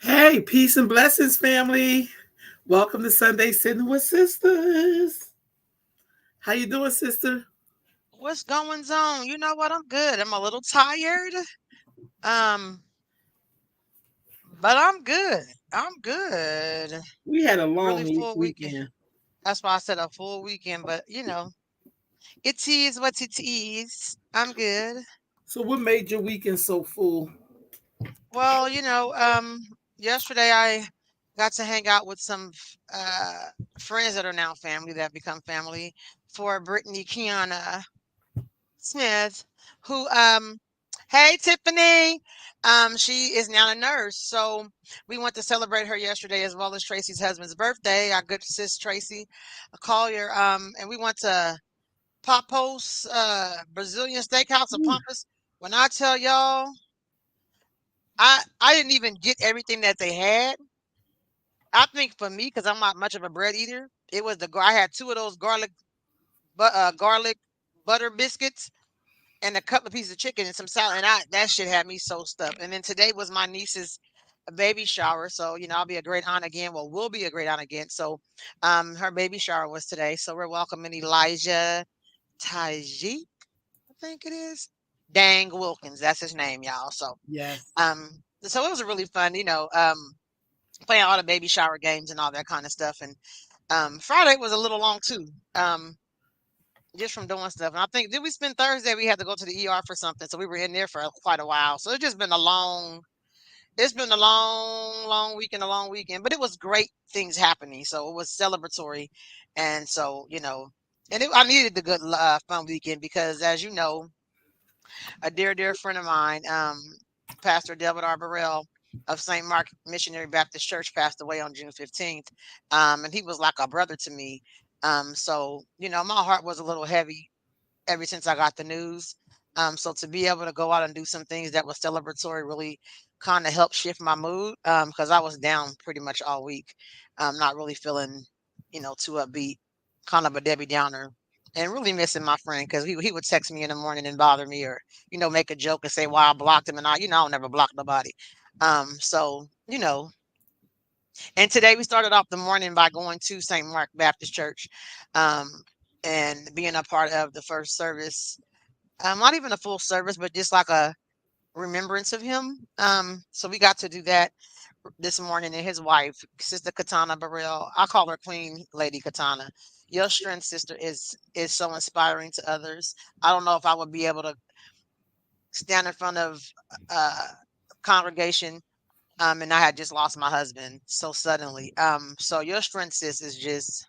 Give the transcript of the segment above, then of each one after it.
Hey, peace and blessings, family. Welcome to Sunday Sitting with Sisters. How you doing, sister? What's going on? You know what? I'm good. I'm a little tired. Um, but I'm good. I'm good. We had a Really long full weekend. weekend. That's why I said a full weekend, but it is what it is. I'm good. So, what made your weekend so full? Well, yesterday I got to hang out with some friends that are now family that have become family for Brittany Kiana Smith, who hey Tiffany. She is now a nurse. So we went to celebrate her yesterday as well as Tracy's husband's birthday, our good sis Tracy Collier. And we went to Papo's Brazilian Steakhouse of Ooh. Pampas. When I tell y'all, I didn't even get everything that they had. I think for me, because I'm not much of a bread eater, it was I had two of those garlic butter biscuits and a couple of pieces of chicken and some salad, and that shit had me so stuffed. And then today was my niece's baby shower, so I'll be a great aunt again. Well, we'll be a great aunt again. So, her baby shower was today, so we're welcoming Elijah Taji, I think it is. Dang Wilkins, that's his name, y'all. Yes. So it was a really fun, playing all the baby shower games and all that kind of stuff. And Friday was a little long too. Just from doing stuff. And I think did we spend Thursday? We had to go to the ER for something, so we were in there for quite a while. So it's just been a long. It's been a long, long weekend, a long weekend. But it was great things happening, so it was celebratory, and so I needed the good fun weekend because, as you know, a dear, dear friend of mine, Pastor Delbert Arborell of St. Mark Missionary Baptist Church, passed away on June 15th, and he was like a brother to me. So my heart was a little heavy ever since I got the news. So to be able to go out and do some things that was celebratory really kind of helped shift my mood because I was down pretty much all week, not really feeling, too upbeat, kind of a Debbie Downer, and really missing my friend because he would text me in the morning and bother me or make a joke and say why I blocked him and I'll never block nobody. So and today we started off the morning by going to St. Mark Baptist Church, um, and being a part of the first service, not even a full service, but just like a remembrance of him. So we got to do that this morning, and his wife, Sister Katana Burrell. I call her Queen Lady Katana. Your strength, sister, is so inspiring to others. I don't know if I would be able to stand in front of a congregation, and I had just lost my husband so suddenly. So your strength, sis, is just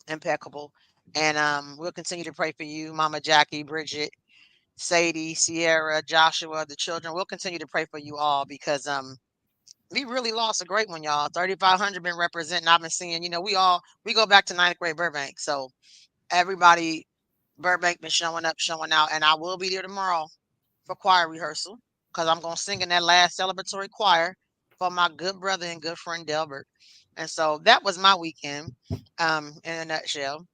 impeccable. And we'll continue to pray for you, Mama Jackie, Bridget, Sadie, Sierra, Joshua, the children. We'll continue to pray for you all because we really lost a great one, y'all. 3,500 been representing. I've been seeing, we go back to ninth grade Burbank. So everybody Burbank been showing up, showing out, and I will be there tomorrow for choir rehearsal because I'm gonna sing in that last celebratory choir for my good brother and good friend Delbert. And so that was my weekend, in a nutshell.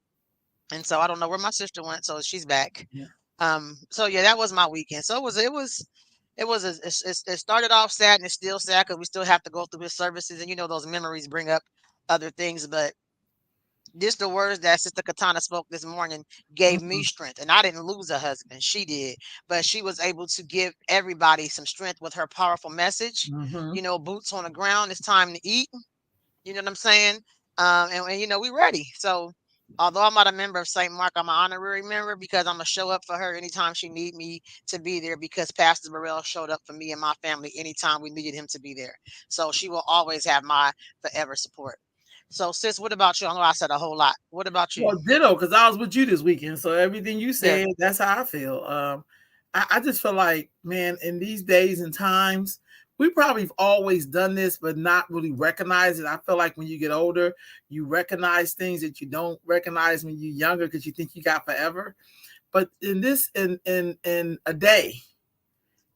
And so I don't know where my sister went, so she's back. Yeah. So yeah, that was my weekend. So it started off sad and it's still sad because we still have to go through his services and those memories bring up other things. But just the words that Sister Katana spoke this morning gave me Mhm. strength. And I didn't lose a husband. She did. But she was able to give everybody some strength with her powerful message. Mhm. Boots on the ground, it's time to eat. You know what I'm saying? And we ready. So although I'm not a member of St. Mark, I'm an honorary member because I'm gonna show up for her anytime she need me to be there because Pastor Burrell showed up for me and my family anytime we needed him to be there. So she will always have my forever support. So sis, what about you? I know I said a whole lot. What about you? Well, ditto, because I was with you this weekend. So everything you Good. said, that's how I feel. I just feel like, man, in these days and times, we probably have always done this, but not really recognize it. I feel like when you get older, you recognize things that you don't recognize when you're younger because you think you got forever. But in a day,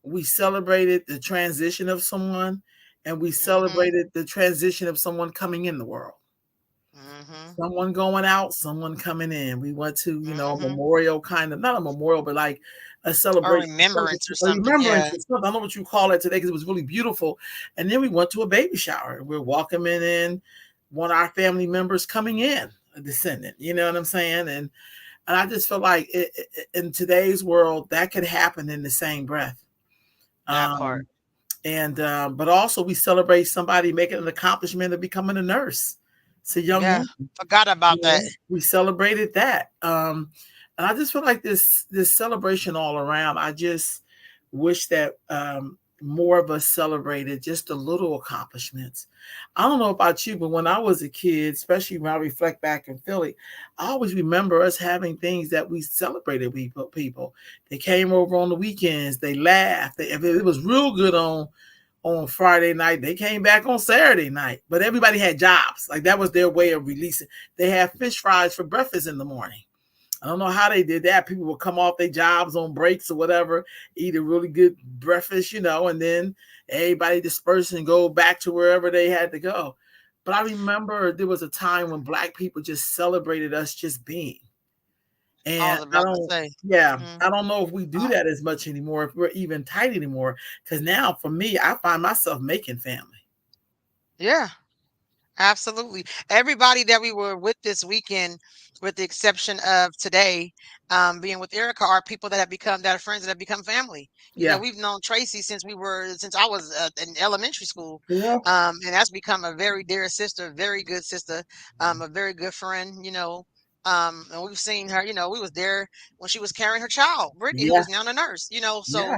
we celebrated the transition of someone, and we Mm-hmm. celebrated the transition of someone coming in the world. Mm-hmm. Someone going out, someone coming in. We went to, a Mm-hmm. memorial kind of, not a memorial, but like a Or celebration, remembrance or a something. remembrance Yeah. or something. I don't know what you call it today because it was really beautiful. And then we went to a baby shower. We're welcoming in one of our family members coming in, a descendant. You know what I'm saying? And I just feel like in today's world that could happen in the same breath. That part. Um, and but also we celebrate somebody making an accomplishment of becoming a nurse. It's a young Yeah. woman. Forgot about You that. know, we celebrated that. And I just feel like this celebration all around. I just wish that more of us celebrated just the little accomplishments. I don't know about you, but when I was a kid, especially when I reflect back in Philly, I always remember us having things that we celebrated with people. They came over on the weekends, they laughed. If it was real good on Friday night. They came back on Saturday night, but everybody had jobs. Like that was their way of releasing. They had fish fries for breakfast in the morning. I don't know how they did that. People would come off their jobs on breaks or whatever, eat a really good breakfast, and then everybody dispersed and go back to wherever they had to go. But I remember there was a time when Black people just celebrated us just being. I And was I about to don't, say. yeah, Mm. I don't know if we do Oh, that as much anymore, if we're even tight anymore. Because now for me, I find myself making family. yeah. Absolutely. Everybody that we were with this weekend, with the exception of today, being with Erica, are people that are friends that have become family. Yeah. We've known Tracy since I was in elementary school, Yeah. and that's become a very dear sister, very good sister, a very good friend. And we've seen her. We was there when she was carrying her child, Brittany, who Yeah. is now a nurse. Yeah.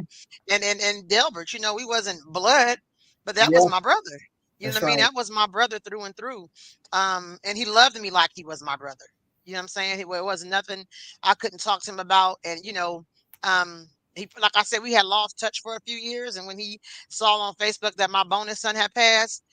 And Delbert. We wasn't blood, but that was Yeah. my brother. You know That's what I mean? right. That was my brother through and through. And he loved me like he was my brother. You know what I'm saying? It wasn't nothing I couldn't talk to him about. And, he, like I said, we had lost touch for a few years. And when he saw on Facebook that my bonus son had passed,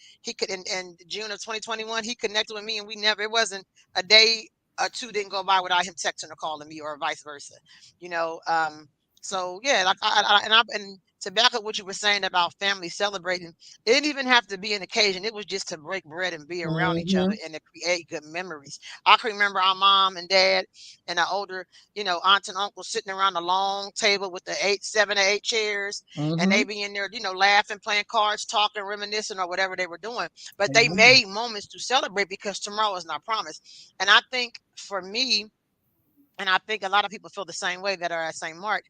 in June of 2021, he connected with me and it wasn't a day or two didn't go by without him texting or calling me or vice versa. You know, um, so yeah, like and to back up what you were saying about family celebrating, it didn't even have to be an occasion. It was just to break bread and be around each other Mm-hmm. and to create good memories. I can remember our mom and dad and our older, aunt and uncle sitting around a long table with the 7 or 8 chairs, and they Mm-hmm. be in there, laughing, playing cards, talking, reminiscing, or whatever they were doing. But they Amen. made moments to celebrate because tomorrow is not promised. And I think for me, and I think a lot of people feel the same way that are at St. Mark,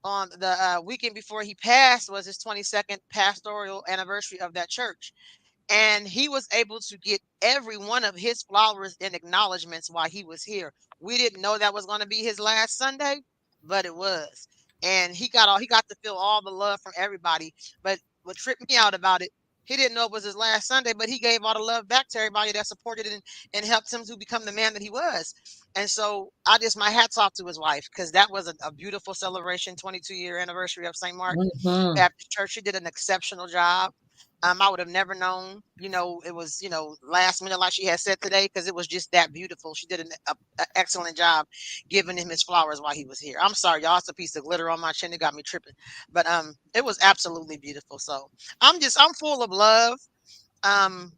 on the weekend before he passed was his 22nd pastoral anniversary of that church, and he was able to get every one of his flowers and acknowledgments while he was here. We didn't know that was going to be his last Sunday, but it was. And he got to feel all the love from everybody. But what tripped me out about it, he didn't know it was his last Sunday, but he gave all the love back to everybody that supported and helped him to become the man that he was. And so my hats off to his wife, because that was a beautiful celebration, 22-year anniversary of St. Mark Mm-hmm. Baptist Church. She did an exceptional job. I would have never known, it was, last minute, like she had said today, because it was just that beautiful. She did a excellent job giving him his flowers while he was here. I'm sorry, y'all. It's a piece of glitter on my chin. It got me tripping. But it was absolutely beautiful. So I'm full of love. Um,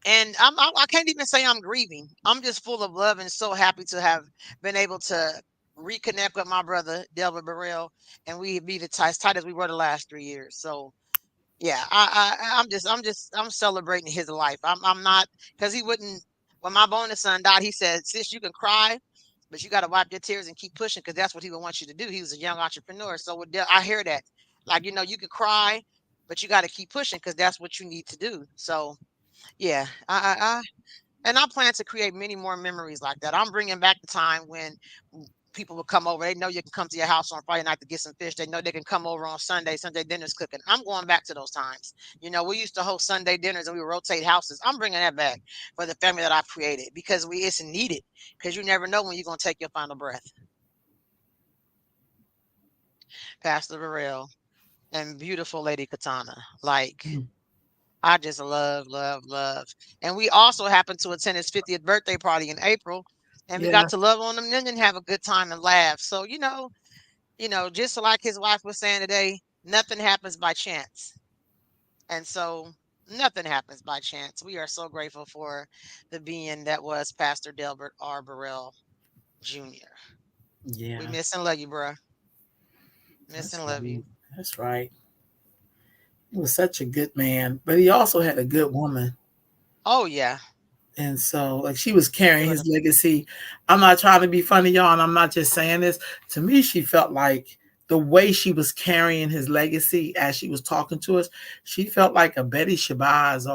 and I can't even say I'm grieving. I'm just full of love and so happy to have been able to reconnect with my brother, Delbert Burrell, and we be as tight as we were the last 3 years. So yeah, I'm celebrating his life. I'm not, because he wouldn't. When my bonus son died, he said, "Sis, you can cry, but you got to wipe your tears and keep pushing, because that's what he would want you to do." He was a young entrepreneur, so I hear that. Like, you can cry, but you got to keep pushing, because that's what you need to do. So yeah, and I plan to create many more memories like that. I'm bringing back the time when people will come over. They know you can come to your house on Friday night to get some fish. They know they can come over on Sunday. Sunday dinners cooking. I'm going back to those times. We used to host Sunday dinners and we would rotate houses. I'm bringing that back for the family that I've created, because it's needed. Because you never know when you're gonna take your final breath. Pastor Burrell and beautiful Lady Katana. Like, I just love, love, love. And we also happened to attend his 50th birthday party in April, and we got Yeah. to love on him and have a good time and laugh. So, just like his wife was saying today, nothing happens by chance. And so nothing happens by chance. We are so grateful for the being that was Pastor Delbert R. Burrell Jr. We Yeah. miss and love you, bruh. Miss That's and love right. you. That's right. He was such a good man, but he also had a good woman. Oh yeah. And so, like, she was carrying Good. his legacy. I'm not trying to be funny, y'all, and I'm not just saying this. To me, she felt like the way she was carrying his legacy as she was talking to us, she felt like a Betty Shabazz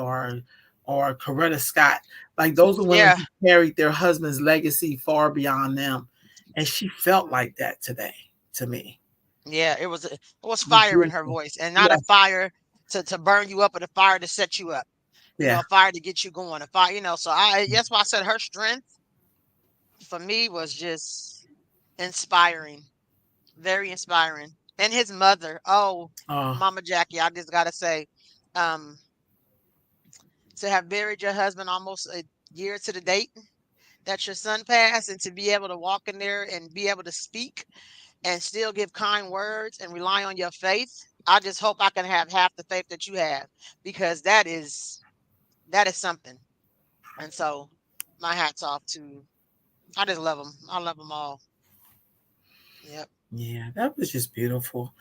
or Coretta Scott. Like those are women Yeah. who carried their husband's legacy far beyond them. And she felt like that today to me. Yeah. It was It was fire in her beautiful. voice, and not a Yeah. fire to burn you up, but a fire to set you up. Yeah. A fire to get you going. A fire. So that's why I said her strength for me was just inspiring, very inspiring. And his mother, oh, Oh, Mama Jackie, I just gotta say, um, to have buried your husband almost a year to the date that your son passed, and to be able to walk in there and be able to speak and still give kind words and rely on your faith. I just hope I can have half the faith that you have, because that is something. And so my hats off to, I just love them. I love them all. Yep. yeah. That was just beautiful.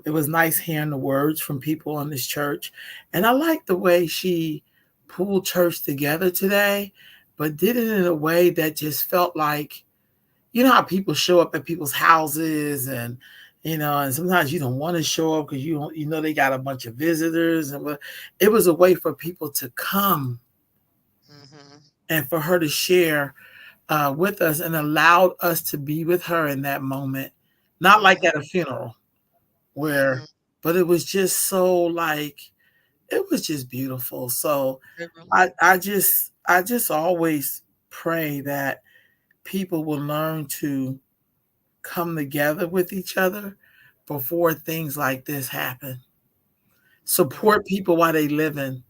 It was nice hearing the words from people in this church. And I like the way she pulled church together today, but did it in a way that just felt like, you know how people show up at people's houses and sometimes you don't want to show up because you know they got a bunch of visitors and but it was a way for people to come Mhm. and for her to share with us and allowed us to be with her in that moment, not like Mhm. at a funeral where, Mhm. but it was just so like it was just beautiful. So It really I just always pray that people will learn to come together with each other before things like this happen. Mhm. Support people while they living.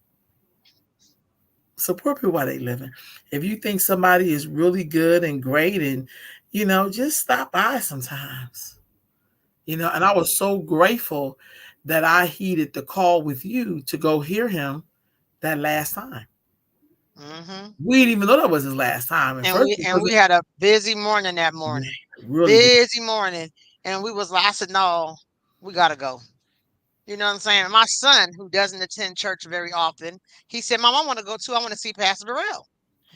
Support people while they living. If you think somebody is really good and great and just stop by sometimes. And I Mhm. was so grateful that I heeded the call with you to go hear him that last time. Mhm. We didn't even know that was his last time. And And first we it and we wasn't. had a busy morning that Yeah, morning. really big. Busy morning. And we was like, I said, no, we gotta go. You know what I'm saying? My son, who doesn't attend church very often, he said, Mom, I want to go too. I want to see Pastor Burrell.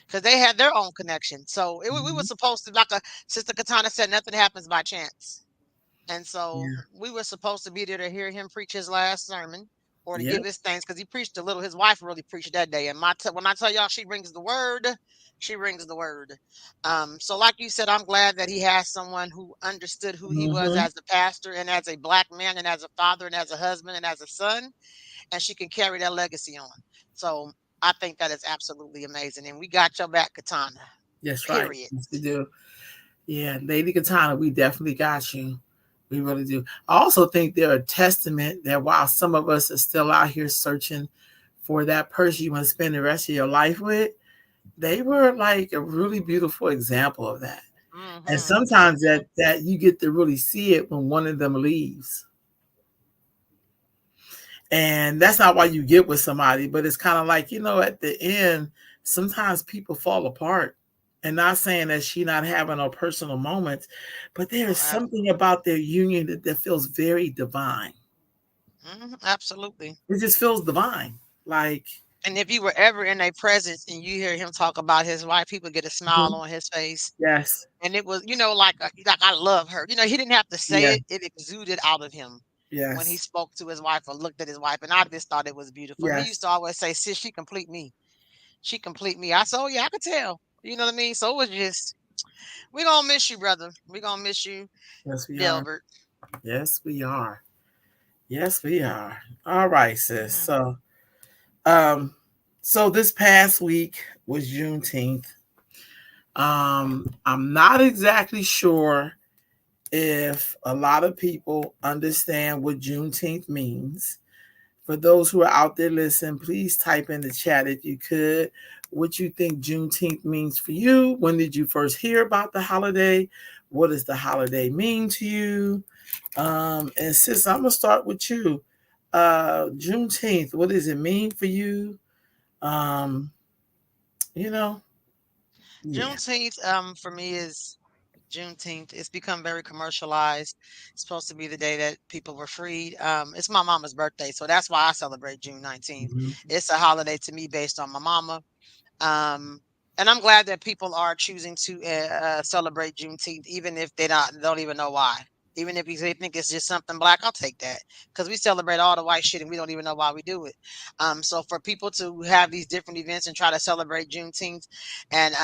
Because they had their own connection. So we were Mhm. supposed to, like Sister Katana said, nothing happens by chance. And so Yeah. we were supposed to be there to hear him preach his last sermon or to give Yep. his thanks, because he preached a little. His wife really preached that day. And when I tell y'all she brings the word, she brings the word. So like you said, I'm glad that he has someone who understood who he was Hmm. as a pastor and as a black man and as a father and as a husband and as a son, and she can carry that legacy on. So I think that is absolutely amazing. And we got your back, Katana. That's right. Period. Yes, we do. Yeah, Lady Katana, we definitely got you. We really do. I also think they're a testament that while some of us are still out here searching for that person you want to spend the rest of your life with, they were like a really beautiful example of that. And Mm-hmm. sometimes that you get to really see it when one of them leaves. And that's not why you get with somebody, but it's kind of like, at the end, sometimes people fall apart. And not saying that she not having her personal moments, but there Oh, is something about their union that feels very divine. absolutely. It just feels divine. Like, And if you were ever in a presence and you hear him talk about his wife, people get a smile mhm, on his face. yes, And it was, like I love her. He didn't have to say yeah, it; it exuded out of him when he yes, spoke to his wife or looked at his wife. And I just thought it was beautiful. And he used yes, to always say, "Sis, she complete me. She complete me." I said, "Oh yeah, I could tell." You know what I mean? So it was just, we gonna miss you, brother. We gonna miss you, yes, we are. Delbert. Yes, we are. Yes, we are. All right, sis. Mhm. Um, so this past week was Juneteenth. I'm not exactly sure if a lot of people understand what Juneteenth means. For those who are out there listening, please type in the chat if you could what you think Juneteenth means for you. When did you first hear about the holiday? What does the holiday mean to you? And sis, I'm gonna start with you. Juneteenth, what does it mean for you? Um, you know, yeah. Juneteenth, for me is Juneteenth. It's become very commercialized. It's supposed to be the day that people were freed. It's my mama's birthday, so that's why I celebrate June 19th. Mhm. It's a holiday to me based on my mama. Um, and I'm glad that people are choosing to celebrate Juneteenth, even if they don't even know why. Even if they think it's just something black, I'll take that because we celebrate all the white shit and we don't even know why we do it. So for people to have these different events and try to celebrate Juneteenth and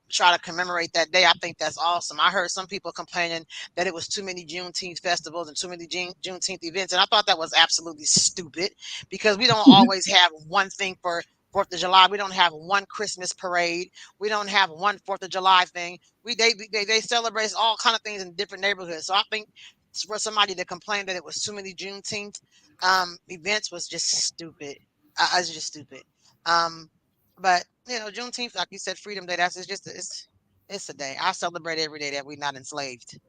try to commemorate that day, I think that's awesome. I heard some people complaining that it was too many Juneteenth festivals and too many Juneteenth events, and I thought that was absolutely stupid because we don't always have one thing for Fourth of July. We don't have one Christmas parade. We don't have one Fourth of July thing. They celebrate all kind of things in different neighborhoods. So I think for somebody to complain that it was too many Juneteenth events was just stupid. It's just stupid. Um, but Juneteenth, like you said, Freedom Day. That's it's a day. I celebrate every day that we're not enslaved,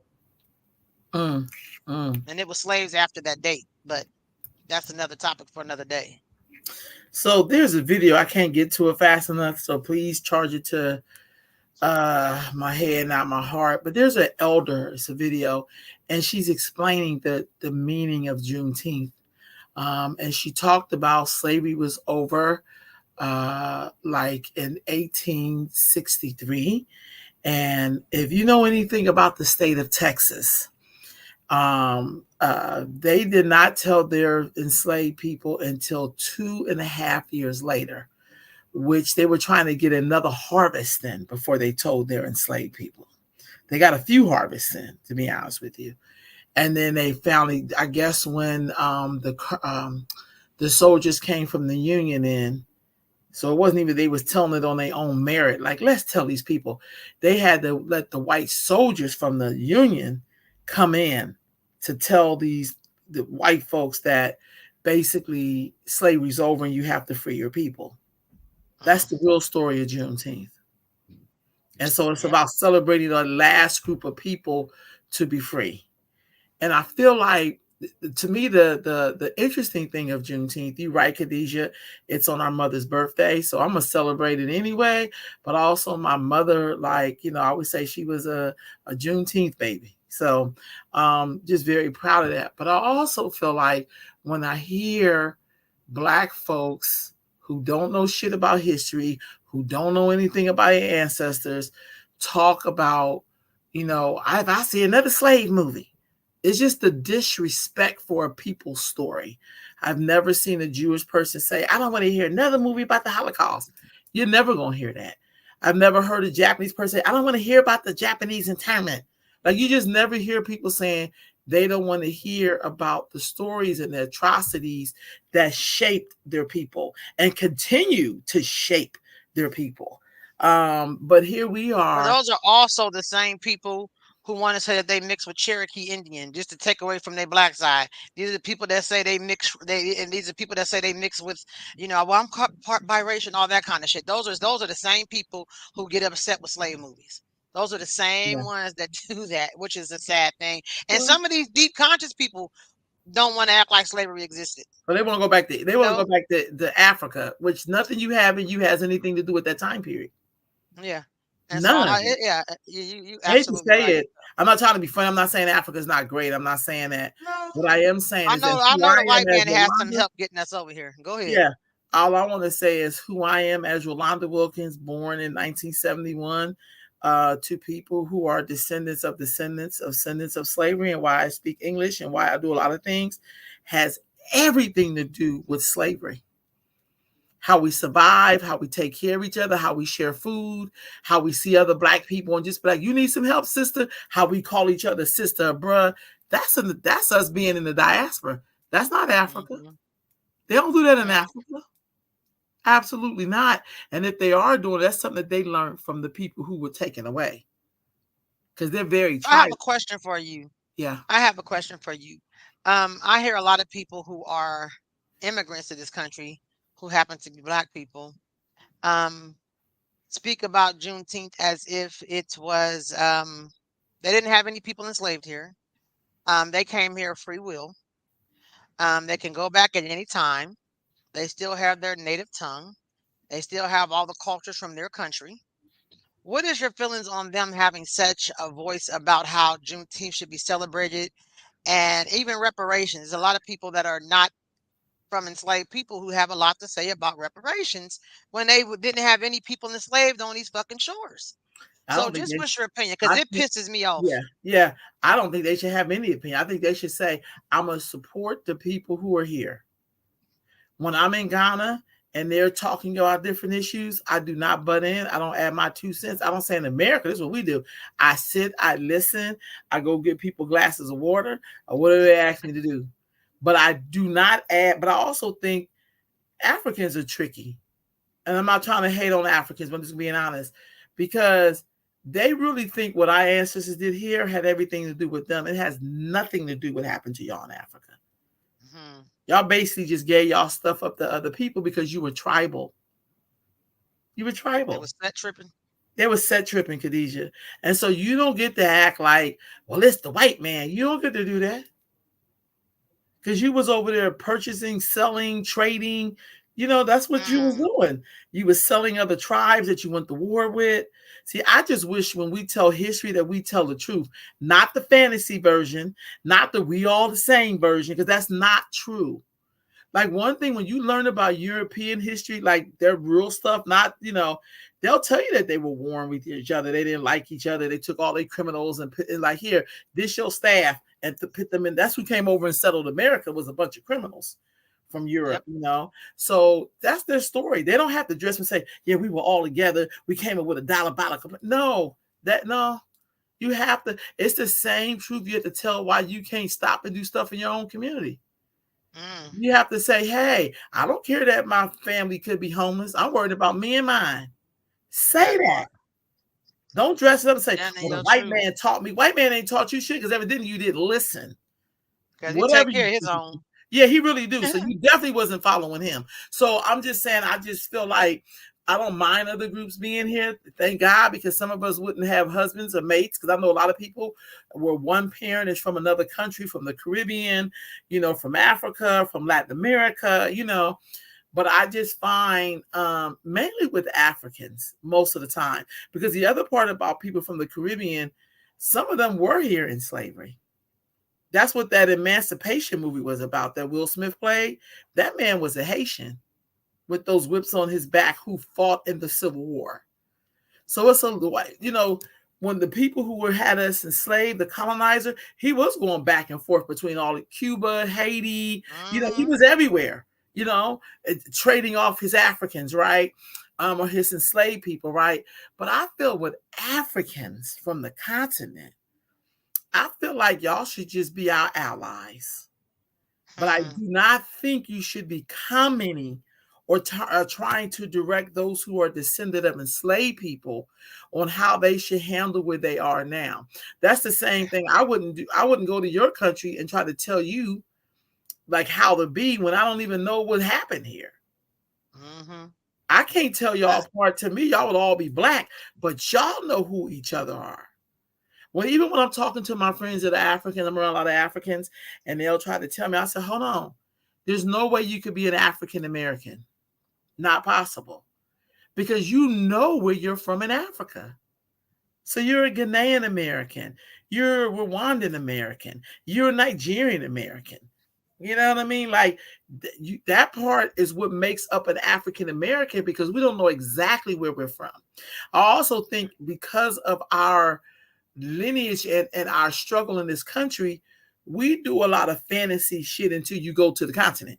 Mm, mm. and it was slaves after that date. But that's another topic for another day. So there's a video. I can't get to it fast enough, so please charge it to my head, not my heart. But there's an elder. It's a video, and she's explaining the meaning of Juneteenth. And she talked about slavery was over like in 1863. And if you know anything about the state of Texas, they did not tell their enslaved people until 2.5 years later, which they were trying to get another harvest in before they told their enslaved people. They got a few harvests in, to be honest with you. And then they finally, I guess, when the soldiers came from the Union in, so it wasn't even they was telling it on their own merit. Like, let's tell these people. They had to let the white soldiers from the Union come in to tell the white folks that basically slavery's over and you have to free your people. That's Mm, the real story of Juneteenth. And so it's yeah. about celebrating the last group of people to be free. And I feel like, to me, the interesting thing of Juneteenth, you right, Khadijah, it's on our mother's birthday, so I'm gonna celebrate it anyway. But also, my mother, like, I always say she was a Juneteenth baby, so just very proud of that. But I also feel like when I hear Black folks who don't know shit about history, who don't know anything about their ancestors, talk about, if I see another slave movie, it's just the disrespect for a people's story. I've never seen a Jewish person say, I don't want to hear another movie about the Holocaust. You're never going to hear that. I've never heard a Japanese person say, I don't want to hear about the Japanese internment. Like, you just never hear people saying they don't want to hear about the stories and the atrocities that shaped their people and continue to shape their people. But here we But are. those are also the same people who want to say that they mix with Cherokee Indian just to take away from their black side. These are the people that say they mix. And these are people that say they mix with, well, I'm part biracial, all that kind of shit. Those are the same people who get upset with slave movies. Those are the same Yeah. ones that do that, which is a sad thing. And Well, some of these deep conscious people don't want to act like slavery existed. but they want to go back to No, Africa, which nothing you have in you has anything to do with that time period. yeah. And so None of it. yeah, you I hate to absolutely say right. it. I'm not trying to be funny. I'm not saying Africa's not great. I'm not saying that. No, What I am saying I is that know I who know I the am white as man has some Rolanda, help getting us over here. Go ahead. yeah. All I want to say is who I am as Rolanda Wilkins, born in 1971, to people who are descendants of slavery, and why I speak English and why I do a lot of things, has everything to do with slavery. How we survive, how we take care of each other, how we share food, how we see other Black people and just be like, you need some help, sister. How we call each other sister or bruh. That's us being in the diaspora. That's not Africa. Mhm. They don't do that in Yeah. Africa. Absolutely not. And if they are doing it, that's something that they learned from the people who were taken away because they're very So I have a tribal. question for you. Yeah. I have a question for you. I hear a lot of people who are immigrants to this country who happen to be black people um, speak about Juneteenth as if it was they didn't have any people enslaved here. They came here free will. They can go back at any time. They still have their native tongue. They still have all the cultures from their country. What is your feelings on them having such a voice about how Juneteenth should be celebrated and even reparations? There's a lot of people that are not from enslaved people who have a lot to say about reparations when they didn't have any people enslaved on these fucking shores. I So don't think just they what's should. your opinion? Because I it think, pisses me yeah, off. yeah. I don't think they should have any opinion. I think they should say, I'm gonna support the people who are here. When I'm in Ghana and they're talking about different issues, I do not butt in. I don't add my 2 cents. I don't say in America, this is what we do. I sit, I listen, I go get people glasses of water or whatever they ask me to do. But I do not add, but I also think Africans are tricky. And I'm not trying to hate on Africans, but I'm just being honest, because they really think what our ancestors did here had everything to do with them. It has nothing to do with what happened to y'all in Africa. Mhm. Y'all basically just gave y'all stuff up to other people because you were tribal. You were They tribal. was set tripping. They were set tripping, Khadijah. And so you don't get to act like, well, it's the white man. You don't get to do that. Because you was over there purchasing, selling, trading. You know, that's what you was Mm, doing. You was selling other tribes that you went to war with. See, I just wish when we tell history that we tell the truth, not the fantasy version, not the we all the same version, because that's not true. Like one thing when you learn about European history, like their real stuff, not, they'll tell you that they were warring with each other. They didn't like each other. They took all their criminals and put like here, this your staff, and to put them in. That's who came over and settled America was a bunch of criminals from yep. Europe. So that's their story. They don't have to dress and say, yeah, we were all together. We came up with a diabolical. No. You have to, it's the same truth you have to tell why you can't stop and do stuff in your own community. Mm, You have to say, hey, I don't care that my family could be homeless. I'm worried about me and mine. Say that that. part. Don't dress it up and say, Standing well, the your white truth. man taught me. White man ain't taught you shit because evidently you didn't listen. Because he take Whatever care you of his think. own. Yeah, he really do. So you definitely wasn't following him. So I'm just saying, I just feel like I don't mind other groups being here. Thank God, because some of us wouldn't have husbands or mates. Because I know a lot of people where one parent is from another country, from the Caribbean, from Africa, from Latin America. But I just find mainly with Africans most of the time, because the other part about people from the Caribbean, some of them were here in slavery. That's what that Emancipation movie was about that Will Smith played. That man was a Haitian with those whips on his back who fought in the Civil War. So it's when the people who had us enslaved, the colonizer, he was going back and forth between all of Cuba, Haiti, he Mm-hmm. was everywhere, trading off his Africans, right? Or his enslaved people, right? But I feel with Africans from the continent, I feel like y'all should just be our allies. But I do Hmm. not think you should be commenting or trying to direct those who are descendant of enslaved people on how they should handle where they are now. That's the same thing I wouldn't do. I wouldn't go to your country and try to tell you like how to be when I don't even know what happened here. Mm-hmm. I can't tell y'all That, apart. To me, y'all would all be black, but y'all know who each other are. Well, even when I'm talking to my friends that are African, I'm around a lot of Africans, and they'll try to tell me, I said, hold on. There's no way you could be an African American. Not possible. Because you know where you're from in Africa. So you're a Ghanaian American. You're a Rwandan American. You're a Nigerian American. You know what I mean? Like that part is what makes up an African American because we don't know exactly where we're from. I also think because of our lineage and our struggle in this country, we do a lot of fantasy shit until you go to the continent.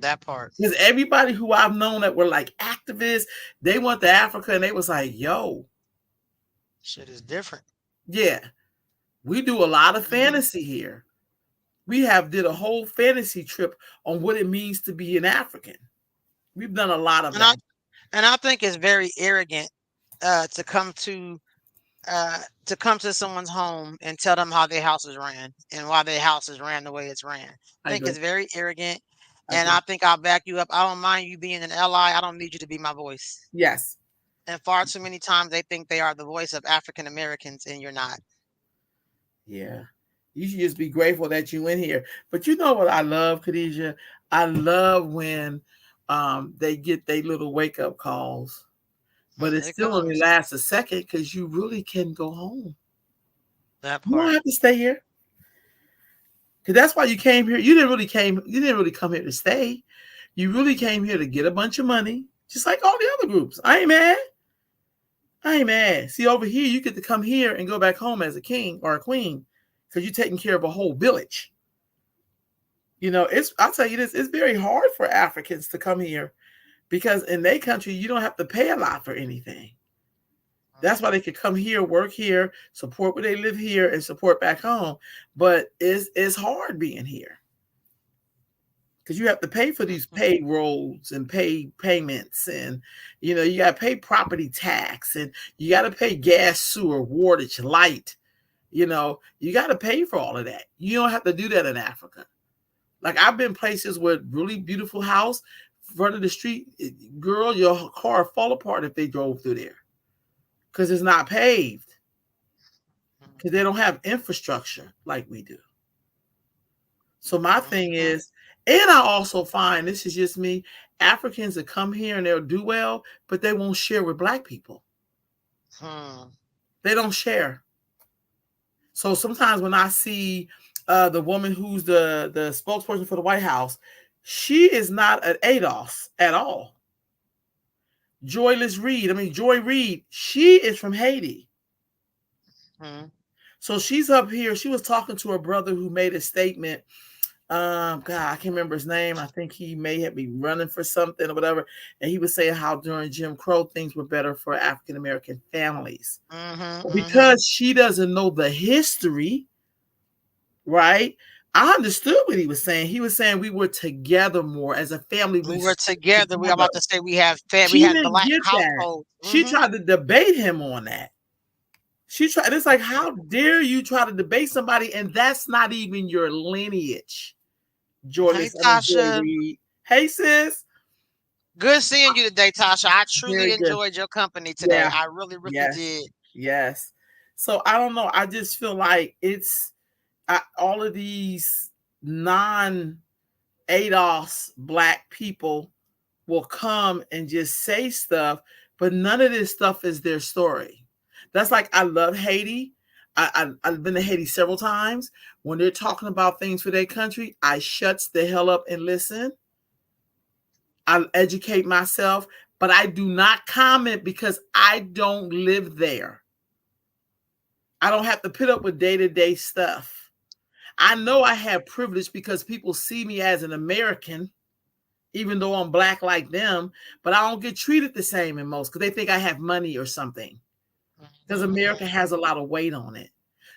that part. Because everybody who I've known that were like activists, they went to Africa and they was like, yo, Shit is different. yeah, we do a lot of Mm-hmm. fantasy here. We have did a whole fantasy trip on what it means to be an African. We've done a lot of And I that. and I think it's very arrogant to come to someone's home and tell them how their house is ran and why their house is ran the way it's ran. I I think agree. it's very arrogant, I and agree. I think I'll back you up. I don't mind you being an ally. I don't need you to be my voice. Yes. And far too many times they think they are the voice of African Americans, and you're not. Yeah. You should just be grateful that you in here. But you know what I love, Khadijah? I love when they get their little wake up calls. but it It still only comes. lasts a second because you really can go home. That You don't part. have to stay here. Because that's why you came here. You didn't really come here to stay. You really came here to get a bunch of money, just like all the other groups. I ain't mad. I ain't mad. See, over here, you get to come here and go back home as a king or a queen because you're taking care of a whole village. I'll tell you this, it's very hard for Africans to come here because in their country, you don't have to pay a lot for anything. That's why they could come here, work here, support where they live here, and support back home. But it's hard being here because you have to pay for these Mm-hmm. payrolls and pay payments, and you got to pay property tax, and you got to pay gas, sewer, wardage, light. You got to pay for all of that. You don't have to do that in Africa. Like I've been places with really beautiful house, front of the street, girl, your car fall apart if they drove through there because it's not paved because they don't have infrastructure like we do. So my thing Mm-hmm. is, and I also find this is just me, Africans that come here and they'll do well, but they won't share with black people. Hmm. They don't share. So sometimes when I see the woman who's the spokesperson for the White House, she is not an ADOS at all. Joy Reid, she is from Haiti. Hmm. So she's up here. She was talking to her brother who made a statement. God, I can't remember his name. I think he may have been running for something or whatever. And he was saying how during Jim Crow things were better for African American families. Mm-hmm. Mm-hmm. Because she doesn't know the history, right? I understood what he was saying. He was saying we were together more as a family. We We were stuck together. We are together. about to say we She had didn't black get that. households. She Mm-hmm. tried to debate him on that. She tried. It's like, how dare you try to debate somebody, and that's not even your lineage. Hey, Joy Tasha. Reid. Hey, sis. Good seeing you today, Tasha. I truly Very good. enjoyed your company today. Yeah. I really, really Yes. did. Yes. So I don't know. I just feel like all of these non ADOS black people will come and just say stuff, but none of this stuff is their story. That's like I love Haiti. I've been to Haiti several times. When they're talking about things for their country, I shuts the hell up and listen. I educate myself, but I do not comment because I don't live there. I don't have to put up with day-to-day stuff. I know I have privilege because people see me as an American, even though I'm black like them, but I don't get treated the same in most because they think I have money or something. Because America Mm-hmm. has a lot of weight on it.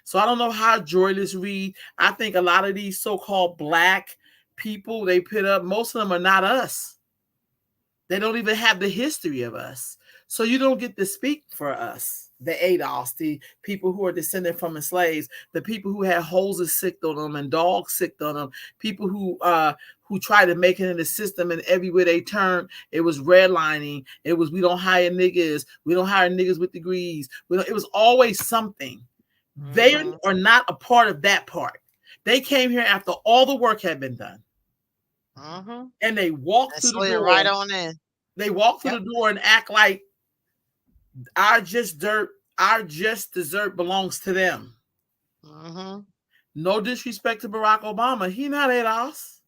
So I don't know how Joyless Reed. I think a lot of these so-called black people they put up, most of them are not us. They don't even have the history of us. So you don't get to speak for us, the ADOS, the people who are descended from the slaves, the people who had hoses sicked on them and dogs sicked on them, people who tried to make it in the system and everywhere they turned, it was redlining. It was we don't hire niggas, we don't hire niggas with degrees. It was always something. They Mm-hmm. are not a part of that part. They came here after all the work had been done. Mm-hmm. And they walked And through the slid right door. on in. They walk through Yep. the door and act like our just dirt, our just dessert belongs to them. Mm-hmm. No disrespect to Barack Obama. He not at us.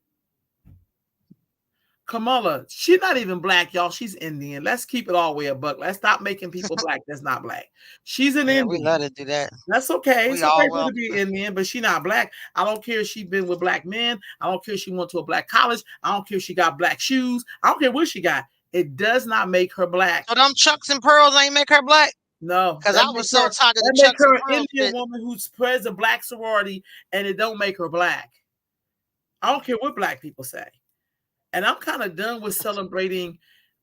Kamala, she's not even black, y'all. She's Indian. Let's keep it all the way a buck. Let's stop making people black that's not black. She's an Yeah, we Indian. love to do that. That's okay. We It's okay all for her to welcome be it. Indian, but she not black. I don't care if she been with black men. I don't care if she went to a black college. I don't care if she got black shoes. I don't care what she got. It does not make her black. So them Chucks and Pearls ain't make her black? No, Cause I was so tired of the that make Chucks and her an Pearls Indian shit. woman who spreads a black sorority, and it don't make her black. I don't care what black people say. And I'm kind of done with celebrating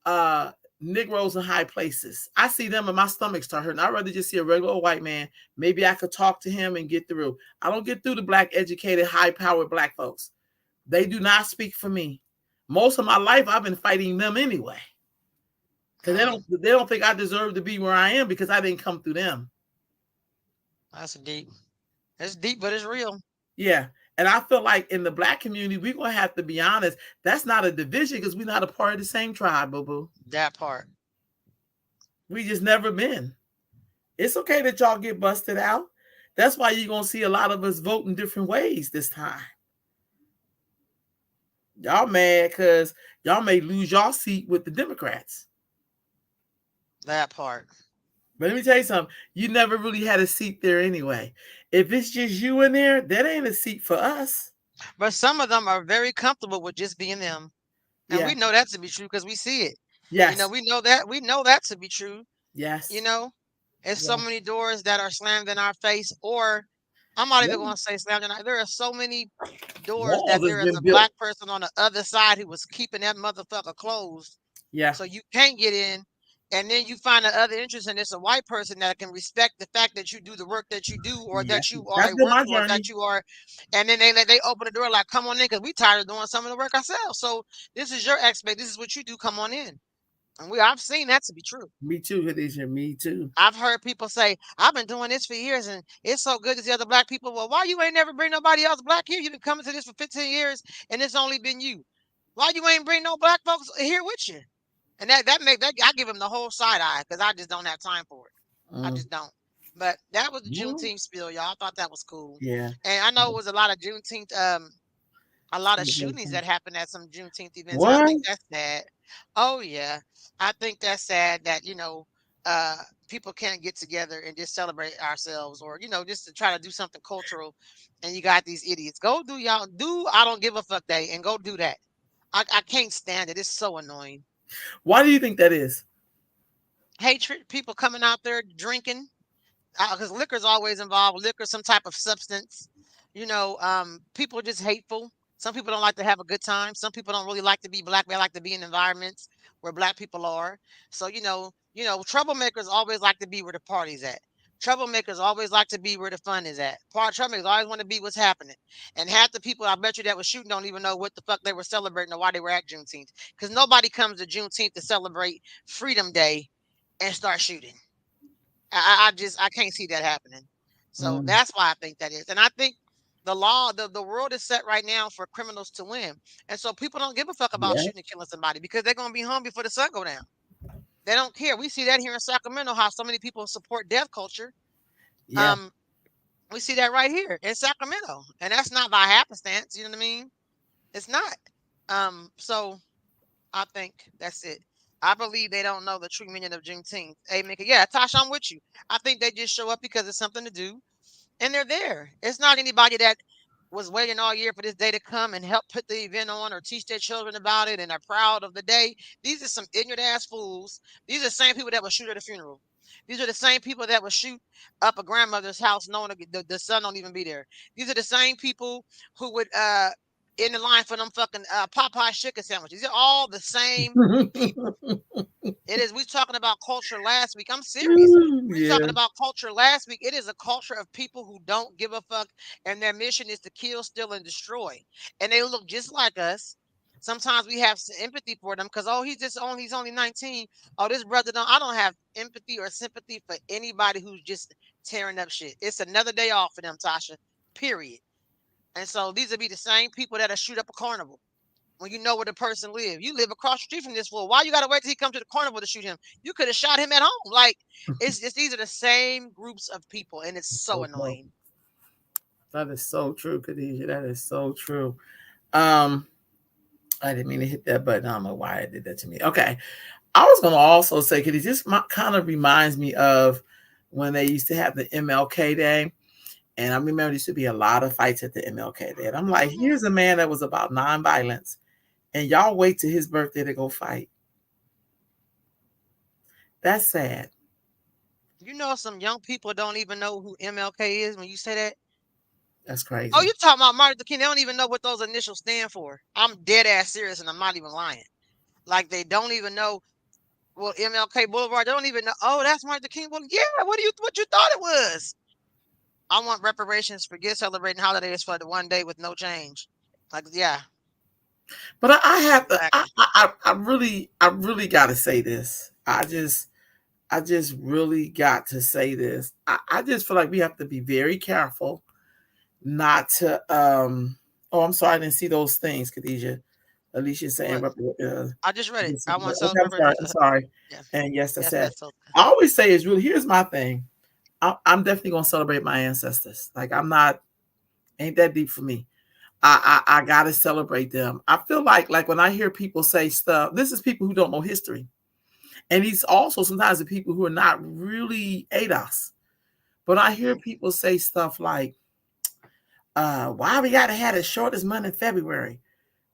uh Negroes in high places. I see them and my stomach start hurting. I'd rather just see a regular white man. Maybe I could talk to him and get through. I don't get through the black, educated, high-powered black folks. They do not speak for me. Most of my life, I've been fighting them anyway. Because Mm, they don't think I deserve to be where I am because I didn't come through them. that's deep. It's deep, but it's real. Yeah. And I feel like in the black community, we're going to have to be honest. That's not a division because we're not a part of the same tribe, boo boo. That part. We just never been. It's okay that y'all get busted out. That's why you're gonna see a lot of us voting different ways this time. Y'all mad because y'all may lose y'all seat with the Democrats. That part. But let me tell you something. You never really had a seat there anyway. If it's just you in there, that ain't a seat for us. But some of them are very comfortable with just being them. And Yeah. we know that to be true because we see it. Yes. We know that to be true. You Yes. know, there's so Yes. many doors that are slammed in our face, or I'm not even Yeah. going to say slammed in our. There are so many doors Walls that has there is been a built. black person on the other side who was keeping that motherfucker closed, Yeah. so you can't get in. And then you find the other interest, and it's a white person that can respect the fact that you do the work that you do, or Yes. that you are That's a been my worker, or journey. that you are. And then they open the door like, come on in, because we tired of doing some of the work ourselves. So this is your expect. This is what you do. Come on in. And I've seen that to be true. Me too, Khadijah. Me too. I've heard people say, I've been doing this for years and it's so good to see other black people. Well, why you ain't never bring nobody else black here? You've been coming to this for 15 years and it's only been you. Why you ain't bring no black folks here with you? And that I give them the whole side eye because I just don't have time for it. I Mm. just don't. But that was the Mm. Juneteenth spiel, y'all. I thought that was cool. Yeah. And I know it was a lot of Juneteenth a lot of shootings Celebration. that happened at some Juneteenth events, and I What? think that's sad. Oh yeah, I think that's sad that uh, people can't get together and just celebrate ourselves, or just to try to do something cultural, and you got these idiots. Go do y'all do I don't give a fuck day and go do that. I can't stand it. It's so annoying. Why do you think that is? Hatred, people coming out there drinking, because liquor's always involved. Liquor, some type of substance. People are just hateful. Some people don't like to have a good time. Some people don't really like to be black. They like to be in environments where black people are. So troublemakers always like to be where the party's at. Troublemakers always like to be where the fun is at. Troublemakers always want to be what's happening. And half the people I bet you that was shooting don't even know what the fuck they were celebrating or why they were at Juneteenth. Because nobody comes to Juneteenth to celebrate Freedom Day and start shooting. I can't see that happening. So Mm. that's why I think that is. And I think the world is set right now for criminals to win. And so people don't give a fuck about Yeah. shooting and killing somebody because they're gonna be home before the sun go down. They don't care. We see that here in Sacramento, how so many people support death culture. Yeah. Um, we see that right here in Sacramento. And that's not by happenstance, you know what I mean? It's not. So I think that's it. I believe they don't know the true meaning of Juneteenth. Amen. Yeah, Tasha, I'm with you. I think they just show up because it's something to do, and they're there. It's not anybody that was waiting all year for this day to come and help put the event on or teach their children about it and are proud of the day. These are some ignorant ass fools. These are the same people that will shoot at a funeral. These are the same people that will shoot up a grandmother's house knowing the son don't even be there. These are the same people who would in the line for them fucking Popeye chicken sandwiches. These are all the same people. It is. We talking about culture last week. I'm serious. We Yeah. talking about culture last week. It is a culture of people who don't give a fuck, and their mission is to kill, steal, and destroy. And they look just like us. Sometimes we have empathy for them because he's only 19. Oh, this brother don't. I don't have empathy or sympathy for anybody who's just tearing up shit. It's another day off for them, Tasha. Period. And so these will be the same people that'll shoot up a carnival when you know where the person live. You live across the street from this fool. Why you gotta wait till he come to the carnival to shoot him? You could have shot him at home. Like it's these are the same groups of people, and it's so So true. annoying. That is so true, Khadijah. That is so true. Um, I didn't mean to hit that button. I don't know why I did that to me. Okay. I was going to also say, because it just kind of reminds me of when they used to have the MLK Day. And I remember there used to be a lot of fights at the MLK Day. And I'm like, Hmm. here's a man that was about nonviolence. And y'all wait till his birthday to go fight. That's sad. Some young people don't even know who MLK is when you say that. That's Oh, crazy. you talking about Martin Luther King? They don't even know what those initials stand for. I'm dead ass serious, and I'm not even lying. Like they don't even know. Well, MLK Boulevard, they don't even know. Oh, that's Martin Luther King. Well, yeah. What you thought it was? I want reparations. Forget celebrating holidays for the one day with no change. Like, yeah, But I have to, exactly. I really got to say this. I just really got to say this. I just feel like we have to be very careful not to, oh, I'm sorry. I didn't see those things, Khadijah. Alicia saying, What? uh, I just read it. I want to okay, I'm celebrate. sorry. I'm sorry. Yeah. And yes, I Yes, said, that's so. I always say is really, here's my thing. I'm definitely going to celebrate my ancestors. Like, I'm not, ain't that deep for me. I got to celebrate them. I feel like when I hear people say stuff, this is people who don't know history. And these also sometimes the people who are not really ADOS. But I hear Mhm. people say stuff like, why we got to have the shortest month in February?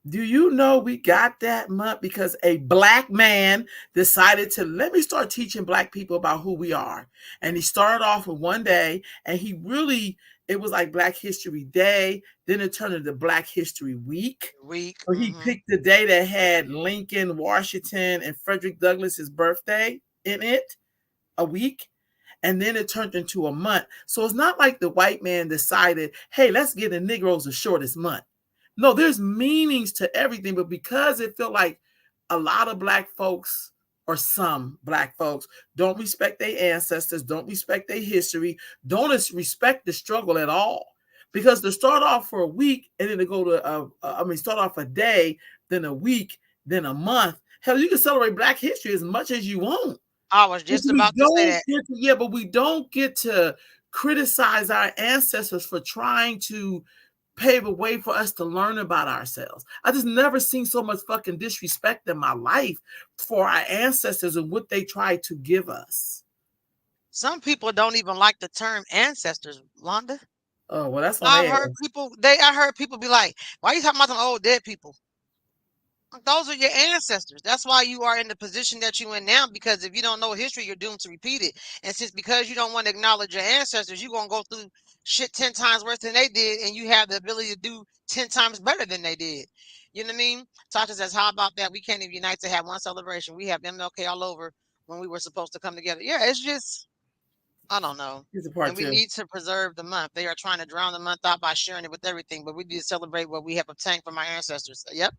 Do you know we got that month because a black man decided to let me start teaching black people about who we are. And he started off with one day and he really, it was like Black History Day. Then it turned into Black History Week. Week. So he picked the day that had Lincoln, Washington, and Frederick Douglass's birthday in it, a week. And then it turned into a month. So it's not like the white man decided, hey, let's give the Negroes the shortest month. No, there's meanings to everything, but because it felt like a lot of black folks or some black folks don't respect their ancestors, don't respect their history, don't respect the struggle at all. Because to start off for a week and then to go to, start off a day, then a week, then a month. Hell, you can celebrate Black history as much as you want. I was But just about to say that. but we don't get to criticize our ancestors for trying to pave a way for us to learn about ourselves. I just never seen so much fucking disrespect in my life for our ancestors and what they tried to give us. Some people don't even like the term ancestors, Londa. Oh, well, that's on I've their heard ass. people. I heard people be like, "Why are you talking about some old dead people?" Those are your ancestors. That's why you are in the position that you're in now. Because if you don't know history, you're doomed to repeat it. And since because you don't want to acknowledge your ancestors, you're gonna go through shit 10 times worse than they did, and you have the ability to do 10 times better than they did. You know what I mean? Tasha says, "How about that? We can't even unite to have one celebration. We have MLK all over when we were supposed to come together." Yeah, it's just I don't know. Here's a And part we two. need to preserve the month. They are trying to drown the month out by sharing it with everything, but we need to celebrate what we have obtained from our ancestors. Yep,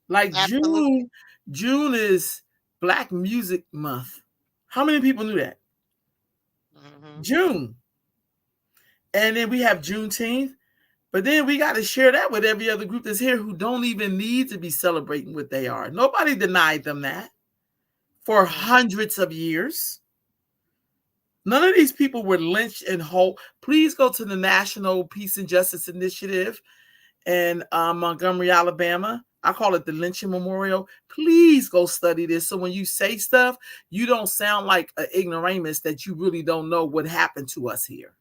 Like absolutely. June is Black Music Month. How many people knew that? Hmm. June. And then we have Juneteenth. But then we got to share that with every other group that's here who don't even need to be celebrating what they are. Nobody denied them that for Mm. hundreds of years. None of these people were lynched and whole. Please go to the National Peace and Justice Initiative in Montgomery, Alabama. I call it the Lynching Memorial. Please go study this. So when you say stuff, you don't sound like an ignoramus that you really don't know what happened to us here.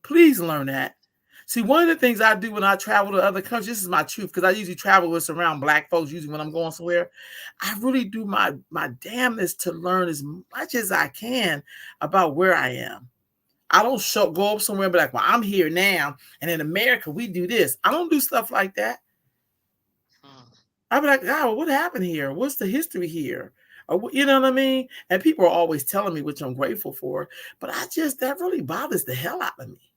Please learn that. See, one of the things I do when I travel to other countries, this is my truth, because I usually travel with around black folks, usually when I'm going somewhere. I really do my damnness to learn as much as I can about where I am. I don't go up somewhere and be like, well, I'm here now. And in America, we do this. I don't do stuff like that. Mm. I'd be like, God, what happened here? What's the history here? Or, you know what I mean? And people are always telling me, which I'm grateful for. But that really bothers the hell out of me.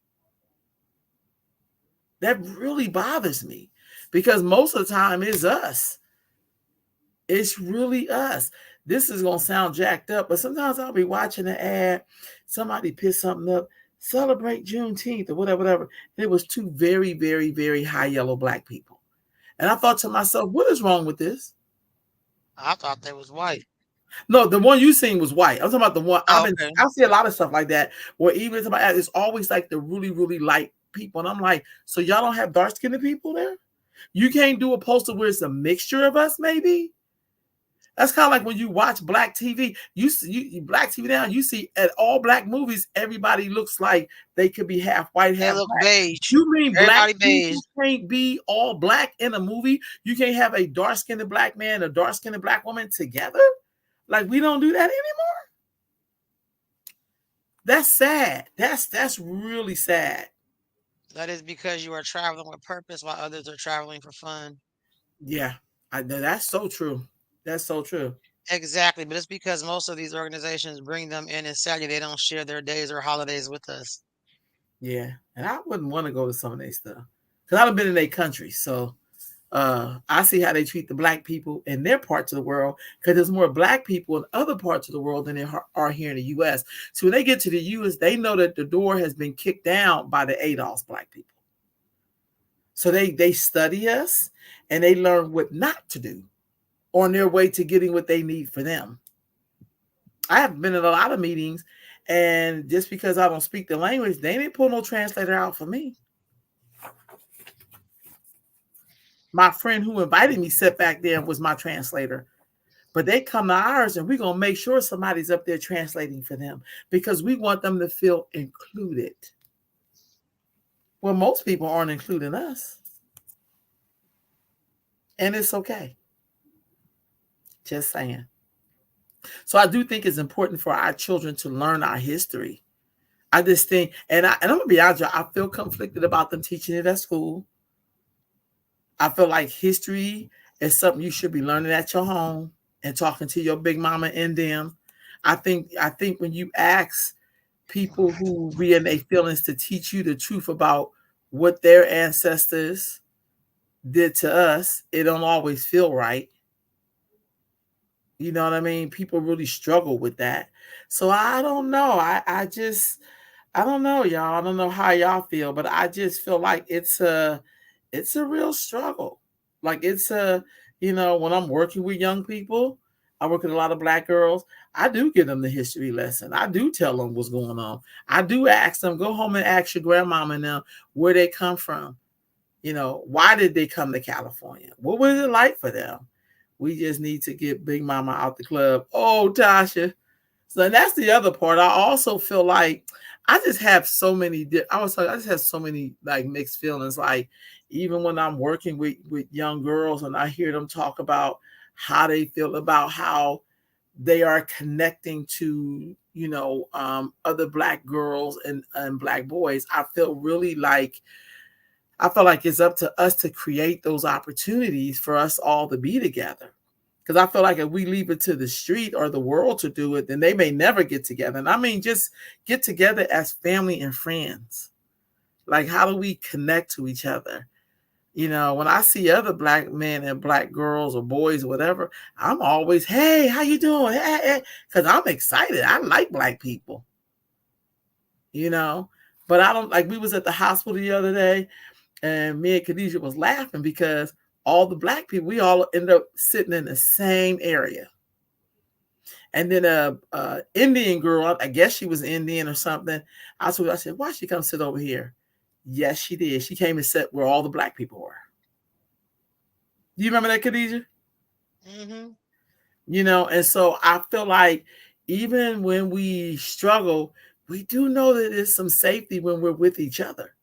That really bothers me because most of the time it's us. It's really us. This is going to sound jacked up, but sometimes I'll be watching an ad. Somebody picked something up, celebrate Juneteenth or whatever. And it was two very, very, very high yellow black people. And I thought to myself, what is wrong with this? I thought they was white. No, the one you seen was white. I'm talking about the one Oh, okay. I see a lot of stuff like that where even somebody it's always like the really, really light people. And I'm like, so y'all don't have dark skinned people there? You can't do a poster where it's a mixture of us, maybe? That's kind of like when you watch black TV. You see black TV now, you see at all black movies, everybody looks like they could be half white, They half look black. beige. You mean black Everybody beige. people can't be all black in a movie? You can't have a dark-skinned black man and a dark-skinned black woman together? Like we don't do that anymore? That's sad. That's really sad. That is because you are traveling with purpose while others are traveling for fun. Yeah. That's so true. That's so true. Exactly, but it's because most of these organizations bring them in and sadly they don't share their days or holidays with us. Yeah. And I wouldn't want to go to some of their stuff. Because I've been in their country. So I see how they treat the black people in their parts of the world because there's more black people in other parts of the world than there are here in the U.S. So when they get to the U.S., they know that the door has been kicked down by the ADOS black people. So they study us and they learn what not to do on their way to getting what they need for them. I have been in a lot of meetings, and just because I don't speak the language, they didn't pull no translator out for me. My friend who invited me sat back there and was my translator. But they come to ours and we're going to make sure somebody's up there translating for them because we want them to feel included. Well, most people aren't including us. And it's okay. Just saying. So I do think it's important for our children to learn our history. I just think, and I'm going to be honest, I feel conflicted about them teaching it at school. I feel like history is something you should be learning at your home and talking to your big mama and them. I think when you ask people who be in their feelings to teach you the truth about what their ancestors did to us, it don't always feel right. You know what I mean? People really struggle with that. So I don't know. I don't know, y'all. I don't know how y'all feel, but I just feel like it's a real struggle. Like it's a, when I'm working with young people, I work with a lot of black girls. I do give them the history lesson. I do tell them what's going on. I do ask them, go home and ask your grandmama and them where they come from. Why did they come to California? What was it like for them? We just need to get Big Mama out the club. Oh, Tasha. So that's the other part. I also feel like I just have so many. I just have so many like mixed feelings. Like even when I'm working with young girls and I hear them talk about how they feel about how they are connecting to other black girls and black boys. I feel like it's up to us to create those opportunities for us all to be together. Because I feel like if we leave it to the street or the world to do it, then they may never get together. And I mean, just get together as family and friends. Like, how do we connect to each other? When I see other black men and black girls or boys or whatever, I'm always, hey, how you doing? Hey. Because I'm excited. I like black people, you know. But I don't like, we was at the hospital the other day and me and Khadijah was laughing because all the black people, we all ended up sitting in the same area. And then a Indian girl, I guess she was Indian or something. I said, why she come sit over here? Yes, she did. She came and sat where all the black people were. Do you remember that, Khadijah? Mm-hmm. And so I feel like even when we struggle, we do know that there's some safety when we're with each other.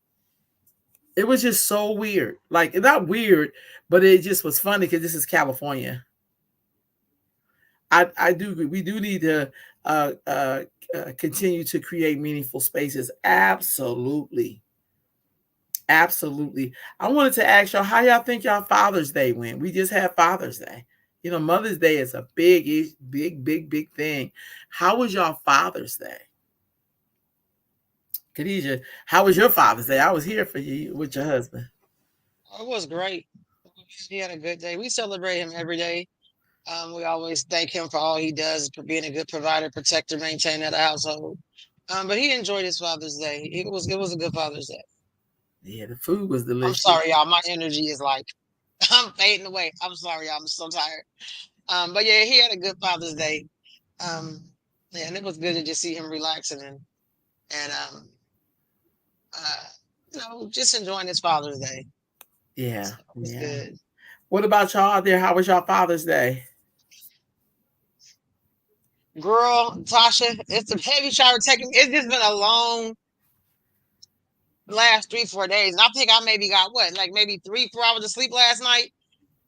It was just so weird. Like, not weird, but it just was funny because this is California. I do agree. We do need to continue to create meaningful spaces. Absolutely. Absolutely. I wanted to ask y'all how y'all think y'all Father's Day went. We just had Father's Day. Mother's Day is a big thing. How was y'all Father's Day? Khadijah, how was your Father's Day? I was here for you with your husband. It was great. He had a good day. We celebrate him every day. We always thank him for all he does for being a good provider, protector, maintainer of the household. But he enjoyed his Father's Day. It was a good Father's Day. Yeah, the food was I'm delicious. sorry, y'all. My energy is like I'm fading away. I'm sorry, y'all. I'm so tired. But yeah, he had a good Father's Day. Um, yeah, and it was good to just see him relaxing and uh, just enjoying his Father's Day. Yeah, So it was yeah. good. What about y'all out there? How was y'all Father's Day? Girl, Tasha, it's a heavy shower taking. It's just been a long last 3, 4 days. And I think I maybe got what, like maybe 3, 4 hours of sleep last night.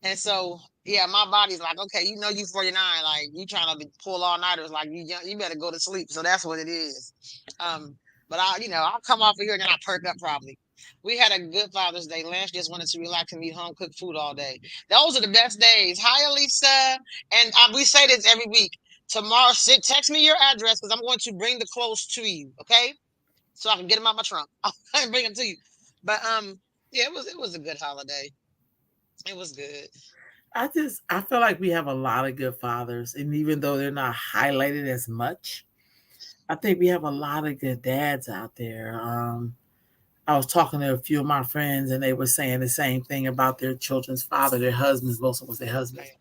And so, yeah, my body's like, okay, you 49, like you trying to pull all nighters, like you better go to sleep. So that's what it is. But I'll come off of here and then I perk up probably. We had a good Father's Day. Lance just wanted to relax and eat home cooked food all day. Those are the best days. Hi, Elisa. And we say this every week. Tomorrow, text me your address because I'm going to bring the clothes to you. Okay, so I can get them out my trunk. I'll bring them to you. But yeah, it was a good holiday. It was good. I feel like we have a lot of good fathers, and even though they're not highlighted as much, I think we have a lot of good dads out there. I was talking to a few of my friends, and they were saying the same thing about their children's father, their husbands. Most of them was their husbands, Yes.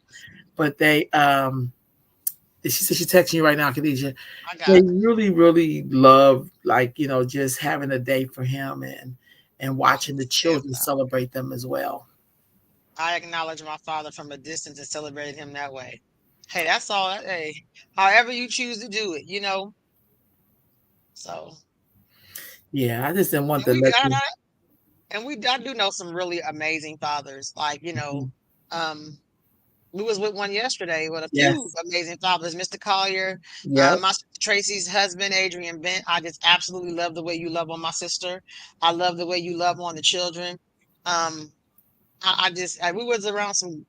but they she said she's texting you right now, Khadijah. I got They it. really, really love, like, just having a day for him, and watching the Yeah, children celebrate them as well. I acknowledge my father from a distance and celebrated him that way. Hey, that's all. Hey, however you choose to do it, you know. So, Yeah, I just didn't want and to we let got you. and we I do know some really amazing fathers. Like um, we was with one yesterday with a few Yes. amazing fathers. Mr. Collier, Yep. my sister Tracy's husband, Adrian Bent. I just absolutely love the way you love on my sister. I love the way you love on the children. Um, we was around some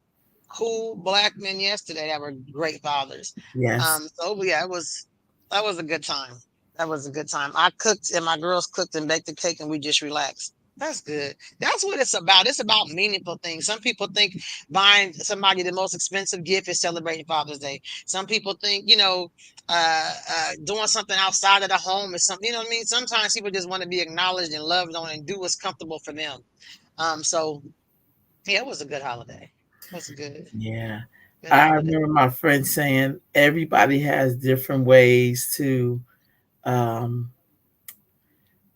cool black men yesterday that were great fathers. Yes. So yeah, that was a good time. That was a good time. I cooked and my girls cooked and baked the cake and we just relaxed. That's good. That's what it's about. It's about meaningful things. Some people think buying somebody the most expensive gift is celebrating Father's Day. Some people think, doing something outside of the home is something, you know what I mean? Sometimes people just want to be acknowledged and loved on and do what's comfortable for them. So yeah, it was a good holiday. It was a Yeah. good I holiday. remember my friend saying everybody has different ways to um,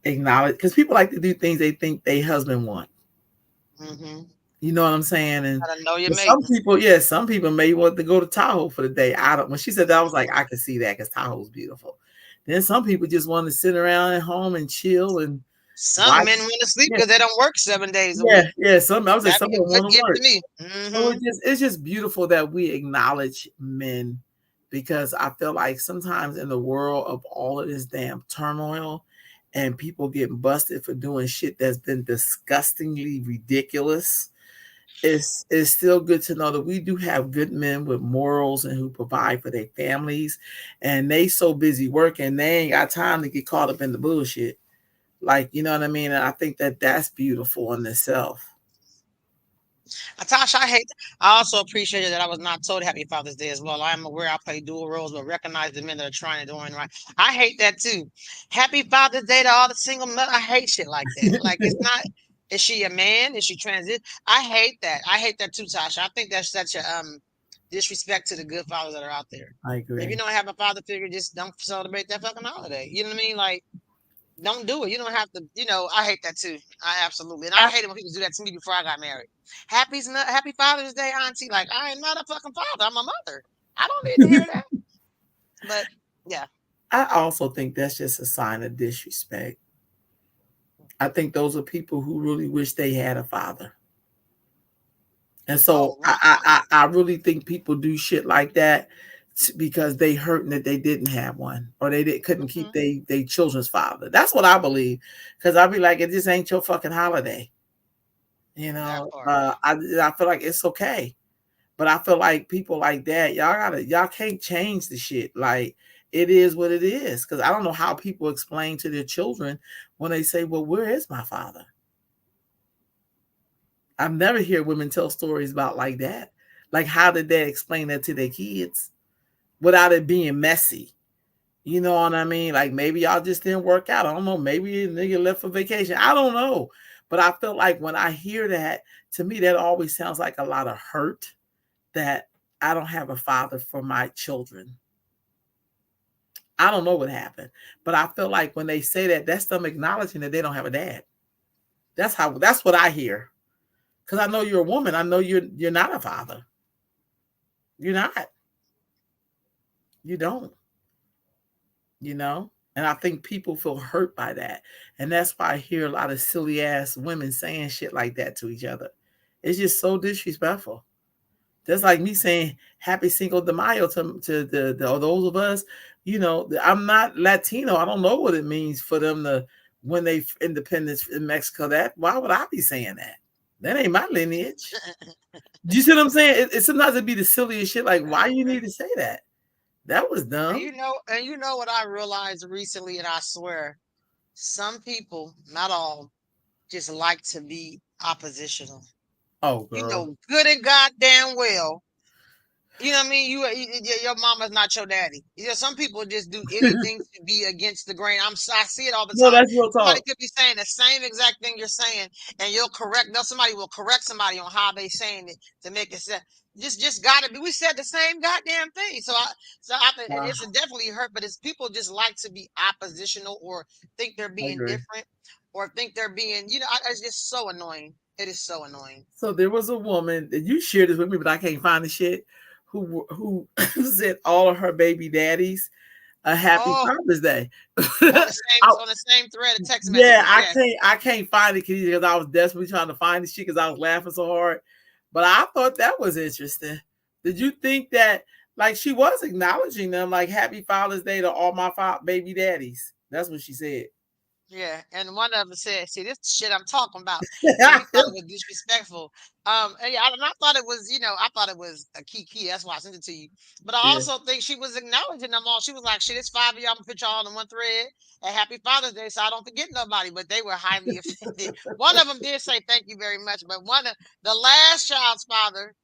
acknowledge, because people like to do things they think they husband want. Mhm. You know what I'm saying? And Gotta know your but some maiden. people, yeah, some people may want to go to Tahoe for the day. I don't. When she said that, I was like, Mhm. I can see that because Tahoe's beautiful. Then some people just want to sit around at home and chill and Some watch. men want to sleep Yeah, because they don't work 7 days a yeah, week. yeah. Some I was like, That'd some be of them a good want to gift to work. me. So Mhm. it's just beautiful that we acknowledge men, because I feel like sometimes in the world of all of this damn turmoil and people getting busted for doing shit that's been disgustingly ridiculous, it's still good to know that we do have good men with morals and who provide for their families, and they so busy working they ain't got time to get caught up in the bullshit. Like, you know what I mean? And I think that that's beautiful in itself. Natasha, I also appreciated that I was not told Happy Father's Day as well. I am aware I play dual roles, but recognize the men that are trying to do it right. I hate that too. Happy Father's Day to all the single men. I hate shit like that. Like it's not. Is she a man? Is she transit? I hate that. I hate that too, Tasha. I think that's such a disrespect to the good fathers that are out there. I If you agree. don't have a father figure, just don't celebrate that fucking holiday. You know what I mean? Like don't do it. You don't have to. I hate that too. I absolutely, and I hate it when people do that to me before I got married. Happy Father's Day, Auntie. Like I am not a fucking father. I'm a mother. I don't need to hear that. But yeah, I also think that's just a sign of disrespect. I think those are people who really wish they had a father. And so oh, I really think people do shit like that because they hurting that they didn't have one, or couldn't keep mhm, they children's father. That's what I believe. Because I'll be like, it just ain't your fucking holiday. that part. I feel like it's okay. But I feel like people like that, y'all can't change the shit. Like, it is what it is. Because I don't know how people explain to their children when they say, "Well, where is my father?" I've never hear women tell stories about like that. Like, how did they explain that to their kids without it being messy? You know what I mean? Like, maybe y'all just didn't work out. I don't know. Maybe a nigga left for vacation. I don't know. But I feel like when I hear that, to me, that always sounds like a lot of hurt, that I don't have a father for my children. I don't know what happened. But I feel like when they say that, that's them acknowledging that they don't have a dad. That's what I hear. Because I know you're a woman. I know you're not a father. You're not. You don't, you know? And I think people feel hurt by that. And that's why I hear a lot of silly ass women saying shit like that to each other. It's just so disrespectful. That's like me saying Happy Cinco de Mayo to those of us, I'm not Latino. I don't know what it means for them to, when they independence in Mexico. That, why would I be saying that? That ain't my lineage. Do you see what I'm saying? Sometimes it'd be the silliest shit. Like, I why you agree. need to say that? That was And dumb. you know what I realized recently, and I swear, some people, not all, just like to be oppositional. Oh, You girl. know, good and goddamn well You know what I mean? Your mama's not your daddy. You know, some people just do anything to be against the grain. I see it all the No, time. that's real Somebody talk. could be saying the same exact thing you're saying, and you'll correct. No, somebody will correct somebody on how they saying it to make it sense. Just gotta be. We said the same goddamn thing. So I think Uh, it's definitely hurt, but it's people just like to be oppositional or think they're I being agree. different or think they're being. It's just so annoying. It is so annoying. So there was a woman that you shared this with me, but I can't find the shit. Who sent all of her baby daddies a happy Oh, Father's Day. on the same I, on the same thread of text yeah, messages. Yes. I can't find it because I was desperately trying to find the shit because I was laughing so hard. But I thought that was interesting. Did you think that like she was acknowledging them like Happy Father's Day to all my baby daddies? That's what she said. Yeah, and one of them said, "See, this shit I'm talking about." So he thought it was disrespectful. And yeah, and I thought it was, I thought it was a key. That's why I sent it to you. But I Yeah. also think she was acknowledging them all. She was like, "Shit, it's five of y'all. I'm gonna put y'all all in one thread. And Happy Father's Day, so I don't forget nobody." But they were highly offended. One of them did say thank you very much, but one of the last child's father,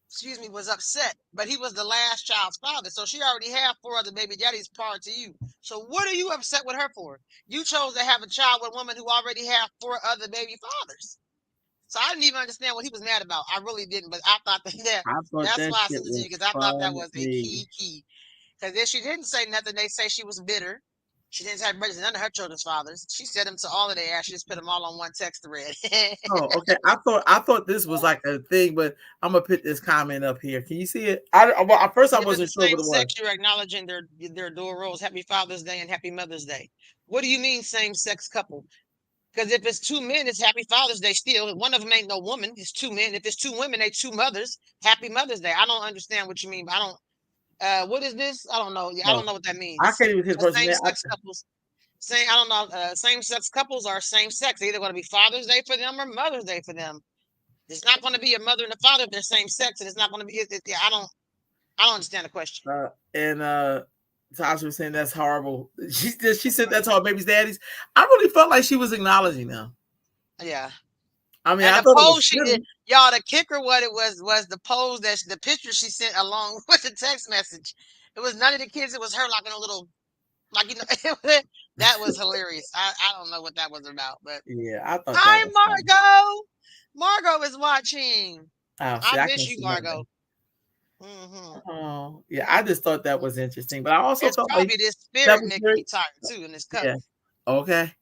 excuse me, was upset, but he was the last child's father. So she already had four other baby daddies prior to you. So what are you upset with her for? You chose to have a child with a woman who already had four other baby fathers. So I didn't even understand what he was mad about. I really didn't, but I thought I thought that's that why I shit sent it to you was because I thought that was a funny. key. Because if she didn't say nothing, they say she was bitter. She didn't have brothers, none of her children's fathers. She said them to all of their ass. She just put them all on one text thread. Oh, okay. I thought this was like a thing, but I'm gonna put this comment up here. Can you see it? Well, at first I If it's wasn't the sure same what it was. sex, you're acknowledging their dual roles. Happy Father's Day and Happy Mother's Day. What do you mean same sex couple? Because if it's two men, it's Happy Father's Day still. One of them ain't no woman. It's two men. If it's two women, they two mothers. Happy Mother's Day. I don't understand what you mean. I don't. What is this? I don't know. Yeah, I No, don't know what that I means. can't even his But person same name. sex couples. Same. I don't know. Same sex couples are same sex. They're either going to be Father's Day for them or Mother's Day for them. It's not going to be a mother and a father if they're same sex, and it's not going to be. Yeah, I don't. I don't understand the question. And Tasha was saying that's horrible. She said that's all baby's daddies. I really felt like she was acknowledging them. Yeah. I mean, And I the thought it was pose she did, funny. y'all, the kicker what it was the pose the picture she sent along with the text message. It was none of the kids. It was her like in a little, like that was hilarious. I don't know what that was about, but Yeah, I thought that hi was funny. Margot. Margot is watching. Oh, I see, I miss can't you, see Margot. nothing. Hmm. Oh, yeah, I just thought that was interesting, but I also It's felt like probably this that spirit was making very me tired too in this cup. yeah. Okay.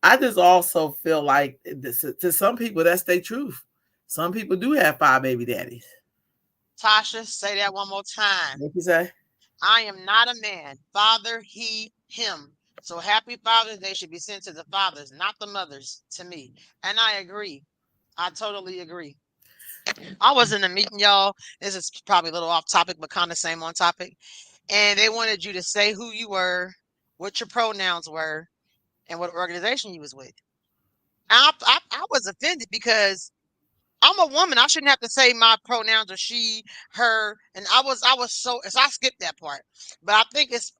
I just also feel like this, to some people that's their truth. Some people do have five baby daddies. Tasha, say that one more time. What you say? I am not a man. Father, he, him. So happy Father's Day should be sent to the fathers, not the mothers, to me. And I agree. I totally agree. I was in a meeting, y'all. This is probably a little off topic, but kind of same on topic. And they wanted you to say who you were, what your pronouns were, and what organization you was with. I was offended because I'm a woman. I shouldn't have to say my pronouns or she, her. And so I skipped that part. But I think it's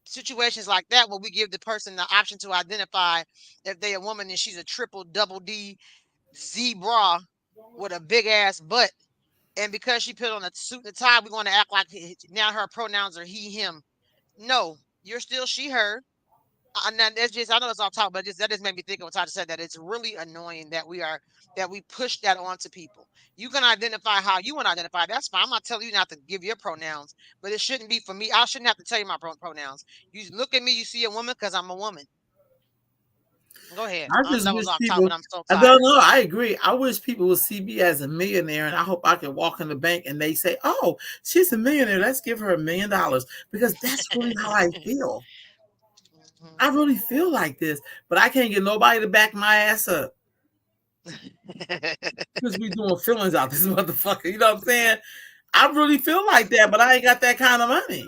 situations like that where we give the person the option to identify if they a woman and she's a triple double D zebra with a big ass butt, and because she put on a suit and a tie, we're going to act like now her pronouns are he him. No, you're still she her. And that's just I know it's off top, but that just made me think of what Tasha said that it's really annoying that we push that onto people. You can identify how you want to identify. That's fine. I'm not telling you not to give your pronouns, but it shouldn't be for me. I shouldn't have to tell you my pronouns. You look at me, you see a woman because I'm a woman. Go ahead. I just That was wish off top, people. but I'm so I don't tired. know. I agree. I wish people would see me as a millionaire, and I hope I can walk in the bank and they say, "Oh, she's a millionaire. Let's give her $1 million," because that's really how I feel. I Mhm. really feel like this, but I can't get nobody to back my ass up because we doing feelings out this motherfucker. You know what I'm saying? I really feel like that, but I ain't got that kind of money.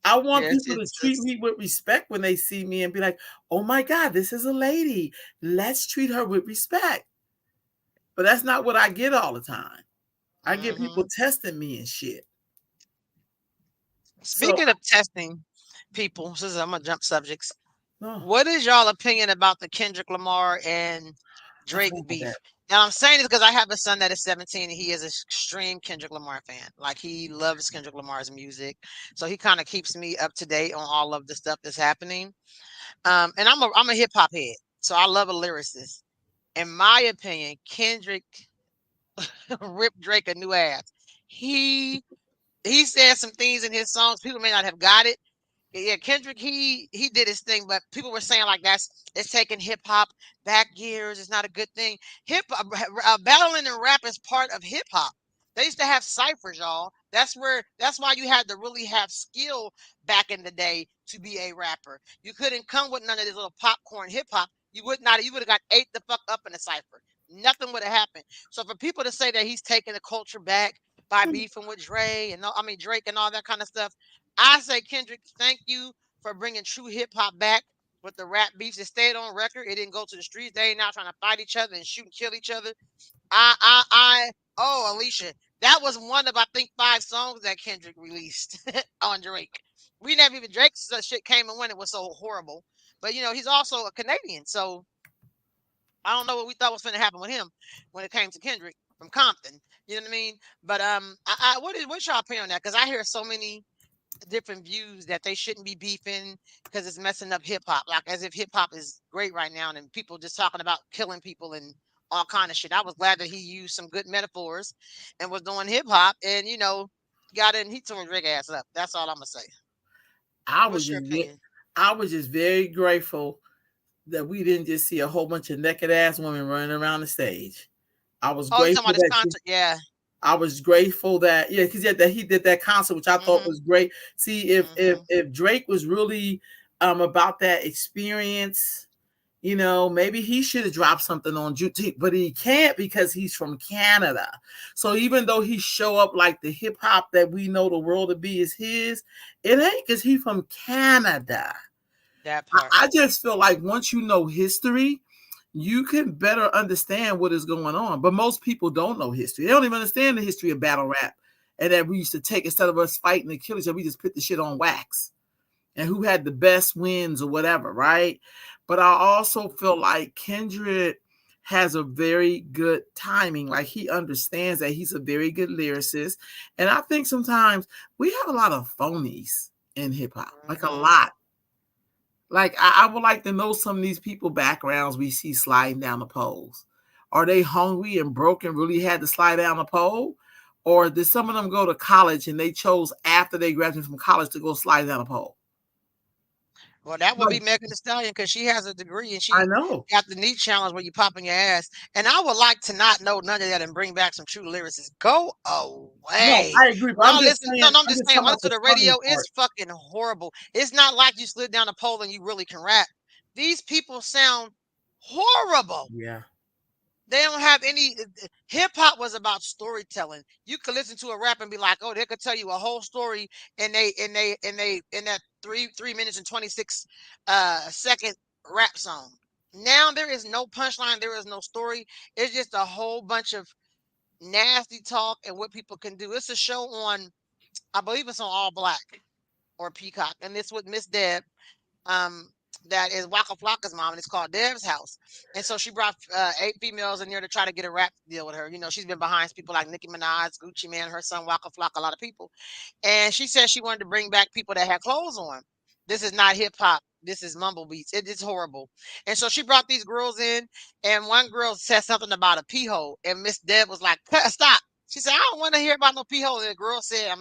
I want Yes, people to it's treat just me with respect when they see me and be like, "Oh my God, this is a lady. Let's treat her with respect." But that's not what I get all the time. I get people mhm. testing me and shit. So Speaking of testing people, since I'm gonna jump subjects, no, what is y'all opinion about the Kendrick Lamar and I Drake forgot about that. beef. Now I'm saying this because I have a son that is 17 and he is an extreme Kendrick Lamar fan. Like he loves Kendrick Lamar's music. So he kind of keeps me up to date on all of the stuff that's happening. And I'm a hip hop head. So I love a lyricist. In my opinion, Kendrick ripped Drake a new ass. He he said some things in his songs. People may not have got it. Yeah, Kendrick, he did his thing, but people were saying like it's taking hip hop back years. It's not a good thing. Hip battling and rap is part of hip hop. They used to have ciphers, y'all. That's why you had to really have skill back in the day to be a rapper. You couldn't come with none of this little popcorn hip hop. You would have got ate the fuck up in a cipher. Nothing would have happened. So for people to say that he's taking the culture back by beefing with Drake and all that kind of stuff, I say, Kendrick, thank you for bringing true hip hop back with the rap beefs. It stayed on record. It didn't go to the streets. They ain't now trying to fight each other and shoot and kill each other. Oh, Alicia, that was one of, I think, 5 songs that Kendrick released on Drake. We never even, Drake's shit came and went. It was so horrible. But, he's also a Canadian. So I don't know what we thought was going to happen with him when it came to Kendrick from Compton. You know what I mean? But what's your opinion on that? Because I hear so many different views that they shouldn't be beefing because it's messing up hip hop. Like as if hip hop is great right now and people just talking about killing people and all kind of shit. I was glad that he used some good metaphors and was doing hip hop and got in he tore Drake ass up. That's all I'm gonna say. I was What's your just opinion? I was just very grateful that we didn't just see a whole bunch of naked ass women running around the stage. I was Oh, you talking grateful about his that she, concert? Yeah. I was grateful that because that he did that concert, which I thought Mm-hmm. was great. See, Mm-hmm. if Drake was really about that experience, maybe he should have dropped something on Juneteenth, but he can't because he's from Canada. So even though he show up like the hip hop that we know the world to be is his, it ain't because he from Canada. That part. I just feel like once you know history, you can better understand what is going on. But most people don't know history. They don't even understand the history of battle rap. And that we used to take, instead of us fighting and killing each other, we just put the shit on wax. And who had the best wins or whatever, right? But I also feel like Kendrick has a very good timing. Like he understands that he's a very good lyricist. And I think sometimes we have a lot of phonies in hip hop, like a Mm-hmm. lot. Like I would like to know some of these people backgrounds we see sliding down the poles. Are they hungry and broke and really had to slide down the pole? Or did some of them go to college and they chose after they graduated from college to go slide down the pole? Well, that would Like, be Megan Thee Stallion because she has a degree and I she know. got the knee challenge where you popping your ass. And I would like to not know none of that and bring back some true lyricists. Go No, away. I agree. But When I'm I just listen, no, saying, no, I'm I'm just just saying, talking when I about listen the to the funny radio, part. it's fucking horrible. It's not like you slid down a pole and you really can rap. These people sound horrible. Yeah. They don't have any. Hip hop was about storytelling. You could listen to a rap and be like, "Oh, they could tell you a whole story," in that three minutes and 26 second rap song. Now there is no punchline. There is no story. It's just a whole bunch of nasty talk and what people can do. It's a show on, I believe it's on All Black or Peacock, and it's with Miss Deb, um, that is Waka Flocka's mom, and it's called Dev's House. And so she brought 8 females in there to try to get a rap deal with her. She's been behind people like Nicki Minaj, Gucci Man, her son Waka Flocka, a lot of people. And she said she wanted to bring back people that had clothes on. This is not hip hop. This is mumble beats. It is horrible. And so she brought these girls in, and one girl said something about a pee hole, and Miss Deb was like, "Stop." She said, "I don't want to hear about no pee hole." And the girl said,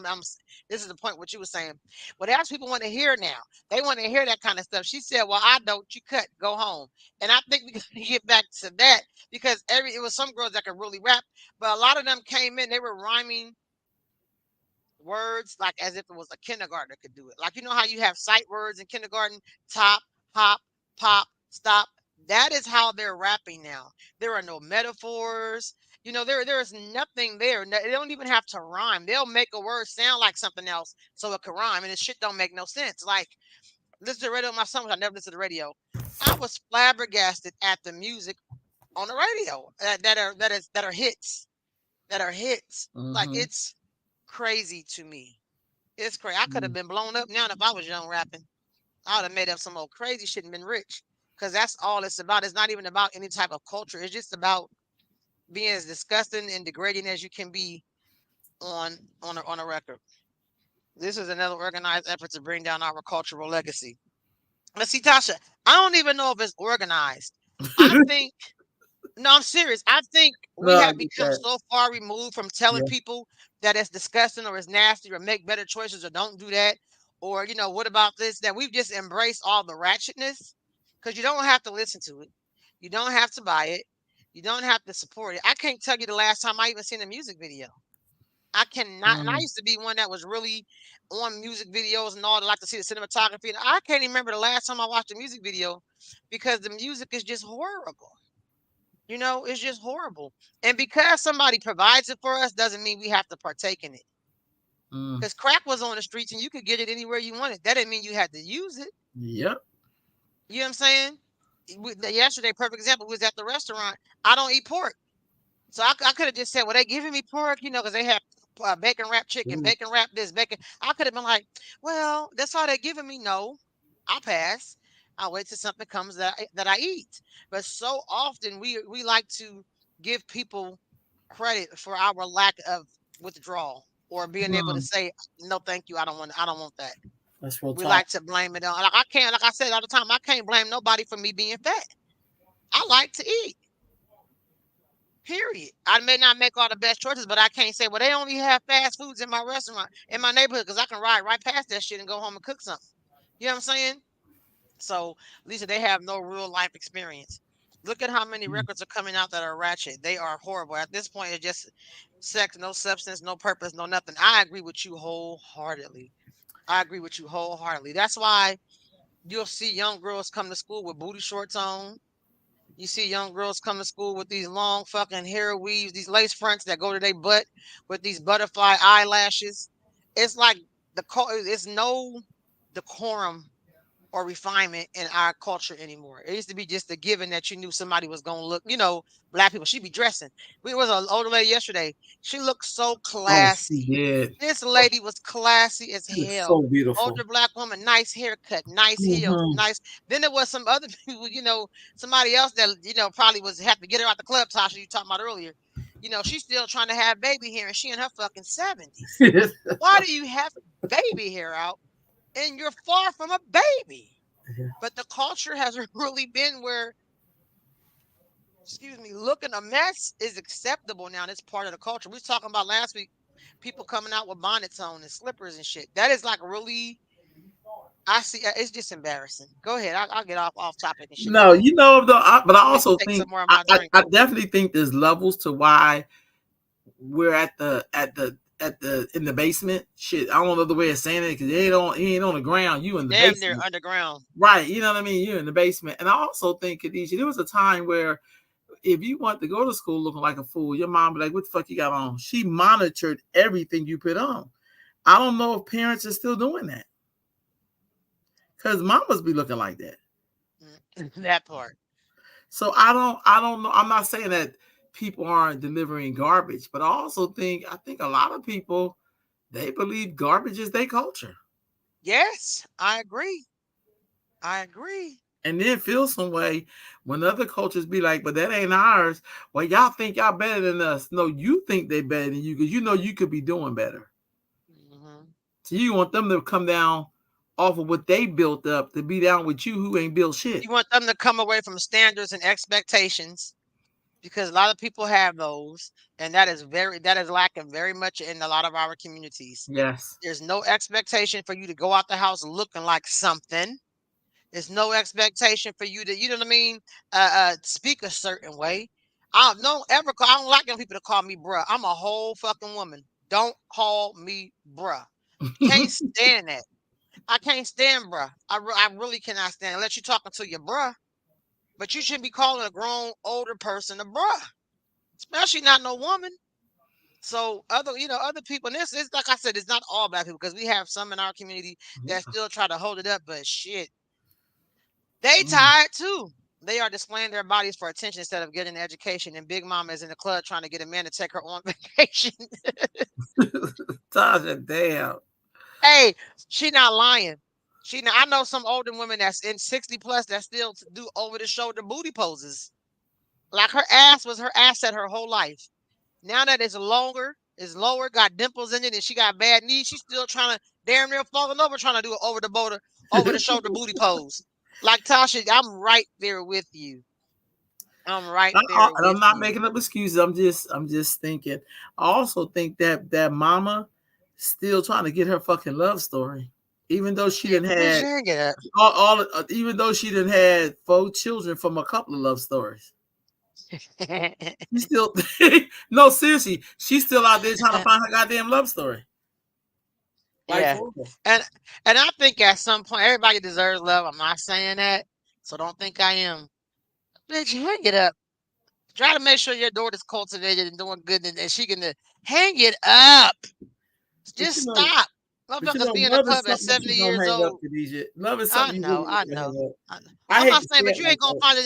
This is the point what you were saying. Well, that's what people want to hear now. They want to hear that kind of stuff. She said, "Well, I don't. You cut. Go home." And I think we got to get back to that because it was some girls that could really rap, but a lot of them came in. They were rhyming words like as if it was a kindergartner could do it. Like how you have sight words in kindergarten, top, hop, pop, stop. That is how they're rapping now. There are no metaphors. There is nothing there. They don't even have to rhyme. They'll make a word sound like something else so it can rhyme, and this shit don't make no sense. Like listen to the radio with my son, which I never listen to the radio. I was flabbergasted at the music on the radio that are hits, that are hits. Like Mm-hmm. it's crazy to me. It's crazy. I could have been blown up now if I was young rapping. I would have made up some old crazy shit and been rich. because that's all it's about. It's not even about any type of culture. It's just about being as disgusting and degrading as you can be on on a record. This is another organized effort to bring down our cultural legacy. But see, Tasha, I don't even know if it's organized. I think no, I'm serious. I think we No, I have get become that. so far removed from telling Yeah. people that it's disgusting or it's nasty or make better choices or don't do that or what about this that we've just embraced all the ratchetness because you don't have to listen to it, you don't have to buy it, you don't have to support it. I can't tell you the last time I even seen a music video. I cannot, and I Mm, used to be one that was really on music videos and all that, like to see the cinematography. And I can't even remember the last time I watched a music video because the music is just horrible. It's just horrible. And because somebody provides it for us doesn't mean we have to partake in it. mm. Because crack was on the streets and you could get it anywhere you wanted. That didn't mean you had to use it. Yep. You know what I'm saying? Yesterday, perfect example, was at the restaurant. I don't eat pork. So I could have just said, well, they giving me pork, because they have bacon wrap chicken, Ooh. bacon wrap this, bacon. I could have been like, well, that's all they're giving me. No, I'll pass. I'll wait till something comes that I eat. But so often we like to give people credit for our lack of withdrawal or being able to Mm. say, no, thank you. I don't want that. That's real We talk. like to blame it on, like I can't, like I said all the time, I can't blame nobody for me being fat. I like to eat. Period. I may not make all the best choices, but I can't say, well, they only have fast foods in my restaurant, in my neighborhood, because I can ride right past that shit and go home and cook something. You know what I'm saying? So, Lisa, they have no real life experience. Look at how many Mm. records are coming out that are ratchet. They are horrible. At this point, it's just sex, no substance, no purpose, no nothing. I agree with you wholeheartedly. I agree with you wholeheartedly. That's why you'll see young girls come to school with booty shorts on. You see young girls come to school with these long fucking hair weaves, these lace fronts that go to their butt with these butterfly eyelashes. It's like it's no decorum or refinement in our culture anymore. It used to be just a given that you knew somebody was gonna look, black people, she be dressing. We was an older lady yesterday. She looked so Oh, she classy. did. This Oh, lady was classy as she was hell. so beautiful. Older black woman, nice haircut, nice heels, Hmm. nice. Then there was some other people, somebody else that probably was have to get her out the club. Tasha, you talking about earlier. She's still trying to have baby hair, and she in her fucking 70s. Why do you have baby hair out, and you're far from a baby? But the culture has really been where, excuse me, looking a mess is acceptable now. It's part of the culture. We was talking about last week, people coming out with bonnets on and slippers and shit. That is like really, I see. It's just embarrassing. Go ahead. I'll get off topic and shit. Go No, ahead. you know, though, but I Let me also take think some more of my drink. I definitely think there's levels to why we're at the in the basement. Shit, I don't know the way of saying it because he ain't on the ground. You We in the damn near basement, underground. right? You know what I mean? You're in the basement. And I also think, Khadijah, there was a time where if you want to go to school looking like a fool, your mom be like, "What the fuck you got on?" She monitored everything you put on. I don't know if parents are still doing that because mamas be looking like that. That part. So I don't know. I'm not saying that people aren't delivering garbage, but I think a lot of people they believe garbage is their culture, Yes, I agree. I agree. and then feel some way when other cultures be like, "But that ain't ours." Well, y'all think y'all better than us. No, you think they better than you because you know you could be doing better. Hmm. So you want them to come down off of what they built up to be down with you who ain't built shit. You want them to come away from standards and expectations because a lot of people have those, and that is lacking very much in a lot of our communities. Yes. There's no expectation for you to go out the house looking like something. There's no expectation for you to, you know what I mean, speak a certain way. I don't like them people to call me bruh. I'm a whole fucking woman. Don't call me bruh. Can't stand that. I can't stand bruh. I really cannot stand it. Unless you're talking to your bruh. But you shouldn't be calling a grown older person a bruh, especially not no woman. So other people, and this is like I said, it's not all black people because we have some in our community that still try to hold it up, but shit, they tired too. They are displaying their bodies for attention instead of getting an education. And Big Mama is in the club trying to get a man to take her on vacation. Tasha, damn. Hey, she not lying. Now I know some older women that's in 60 plus that still do over the shoulder booty poses. Like her ass was her asset her whole life. Now that it's longer, it's lower, got dimples in it, and she got bad knees, she's still trying to damn near falling over trying to do an over the shoulder booty pose. Like Tasha, I'm right there with you. I'm right there And I'm with not you. making up excuses. I'm just thinking. I also think that mama still trying to get her fucking love story, even though she Yeah, didn't bitch, had you ain't get even though she didn't had 4 children from a couple of love stories. up. She still no, seriously, she's still out there trying to find her goddamn love story. Like Yeah. for real. And I think at some point everybody deserves love. I'm not saying that. So don't think I am. Bitch, hang it up. Try to make sure your daughter's cultivated and doing good and she can hang it up. But Just stop. Motherfuckers be in the love is club at something that 70 you don't years hang up, old. Khadijah. Love is I something you know, really I don't know. hang up. I know. I I'm hate not to saying, say but it you like ain't gonna that. find it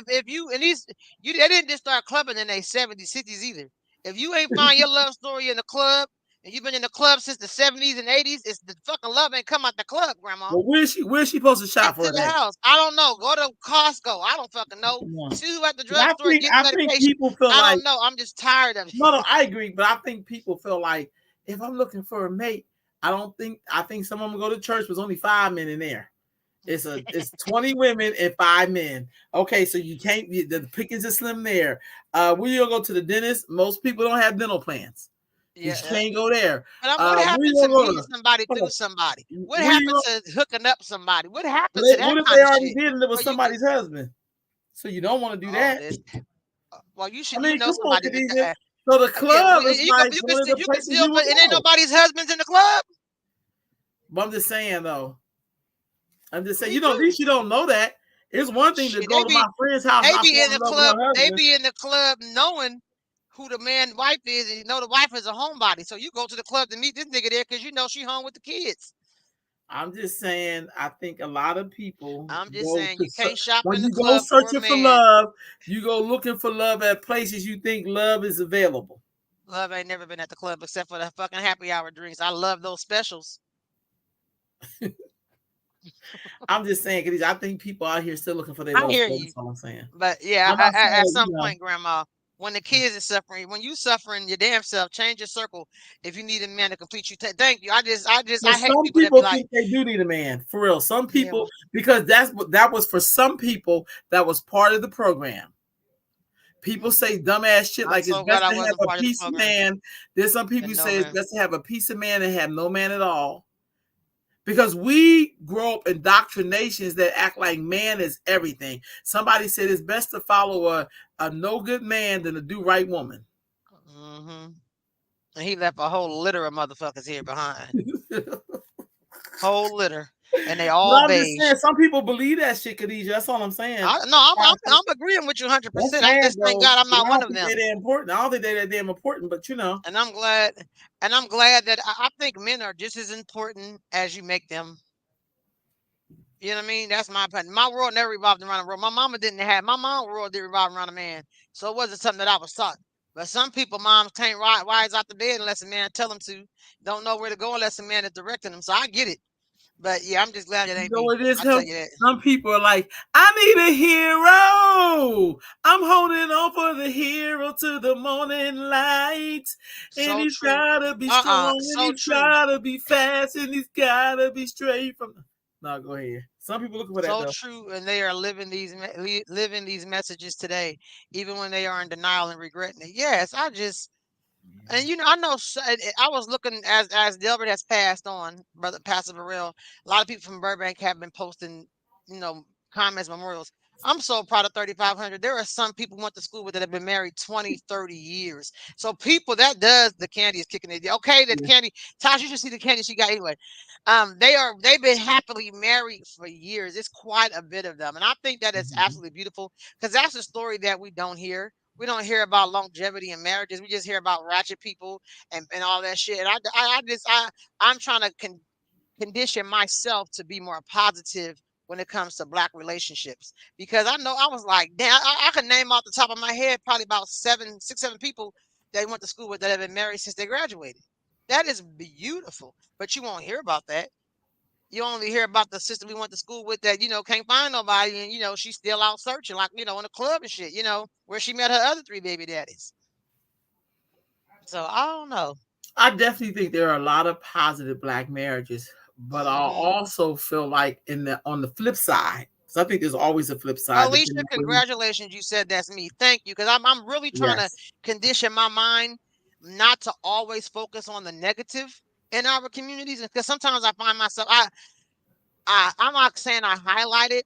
if you and these you they didn't just start clubbing in their 70s, 60s either. If you ain't find your love story in the club and you've been in the club since the 70s and 80s, it's the fucking love ain't come out the club, grandma. Well, where is she supposed to Get shop for to it the at? house. I don't know. Go to Costco. I don't fucking know. Come on. See who at the 'Cause drugstore getting I think medication. people feel I like don't know. I'm just tired of no, no, it. I agree, but I think people feel like if I'm looking for a mate, I think some of them go to church, was only 5 men in there. It's 20 women and 5 men. Okay, so you can't the pickings are slim there. Where you gonna go to the dentist? Most people don't have dental plans. You Yeah. can't go there. But what Where happened you to gonna go meeting to? somebody Hold through on. somebody? What Where you happened go? to hooking up somebody? What happened to that What if kind they of already shit? did and it was Where you could, somebody's husband? So you don't want to do all that. this. Well, I you mean, know come on, somebody that, Khadijah. So the yeah, well, club is like one of the you can places still, you would but it ain't go. nobody's husbands in the club. But I'm just saying though. I'm just saying, Me at too. least you don't know that. It's one thing to Shit, go to my friend's house and I fall in love with her they husband. be in the club knowing who the man wife is, and you know the wife is a homebody. So you go to the club to meet this nigga there because you know she home with the kids. I'm just saying, I think a lot of people I'm just go saying to you can't shop when in the you go club for a searching for man. love, you go looking for love at places you think love is available. Love ain't never been at the club except for the fucking happy hour drinks. I love those specials. I'm just saying, because I think people out here still looking for their I love hear story. you. That's all I'm saying. But yeah, I'm not saying at that, some point, Grandma, when the kids is suffering, when you suffering your damn self, change your circle. If you need a man to complete you, thank you. but I hate some people that be people like, think they do need a man for real. Some yeah, people, well, because that was for some people that was part of the program. People mm, say dumbass shit I'm like it's so glad best I to have wasn't a part of the piece of program. man. There's some people who And no say it's man, best to have a piece of man and have no man at all. Because we grow up in doctrinations that act like man is everything. Somebody said it's best to follow a no good man than a do right woman. hmm and he left a whole litter of motherfuckers here behind, whole litter, and they But all I'm just beige. saying, some people believe that shit, Khadijah. That's all I'm saying. No, I'm I'm agreeing with you 100%. I saying just thank though, God I'm but not I one don't of think them. they're that important. I don't think they're that damn important, but you know. And I'm glad that I think men are just as important as you make them. You know what I mean? That's my opinion. My world never revolved around a world. My mom world didn't revolve around a man. So it wasn't something that I was taught. But some people, moms can't rise out the bed unless a man tell them to. Don't know where to go unless a man is directing them. So I get it. But yeah, I'm just glad it You ain't know me. what it is? I tell you that. Some people are like, I need a hero. I'm holding on for the hero to the morning light. And So he's true. gotta be strong, and So he's true. gotta be fast, and he's gotta be straight from. No, go ahead. Some people looking for that So though. true. And they are living these messages today, even when they are in denial and regretting it. Yes, and I know I was looking as Delbert has passed on, brother Pastor Burrell. A lot of people from Burbank have been posting, you know, comments, memorials. I'm so proud of 3,500. There are some people who went to school with that have been married 20, 30 years. So people, that does the candy is kicking it. Okay, that Yeah. candy, Tasha, you should see the candy she got anyway. They've been happily married for years. It's quite a bit of them, and I think that is Mhm. absolutely beautiful because that's a story that we don't hear. We don't hear about longevity in marriages. We just hear about ratchet people and all that shit. And I'm trying to condition myself to be more positive when it comes to black relationships because I know I was like, damn, I can name off the top of my head probably about 7 people that went to school with that have been married since they graduated. That is beautiful, but you won't hear about that. You only hear about the sister we went to school with that, can't find nobody, and she's still out searching, like, in a club and shit, where she met her other three baby daddies. So I don't know. I definitely think there are a lot of positive black marriages, but I Hmm. also feel like in the on the flip side, because I think there's always a flip side. Alicia, Depending on where you, congratulations. You said that's me. Thank you. Because I'm really trying to yes, condition my mind not to always focus on the negative in our communities. Because sometimes I find myself, I'm not saying I highlight it,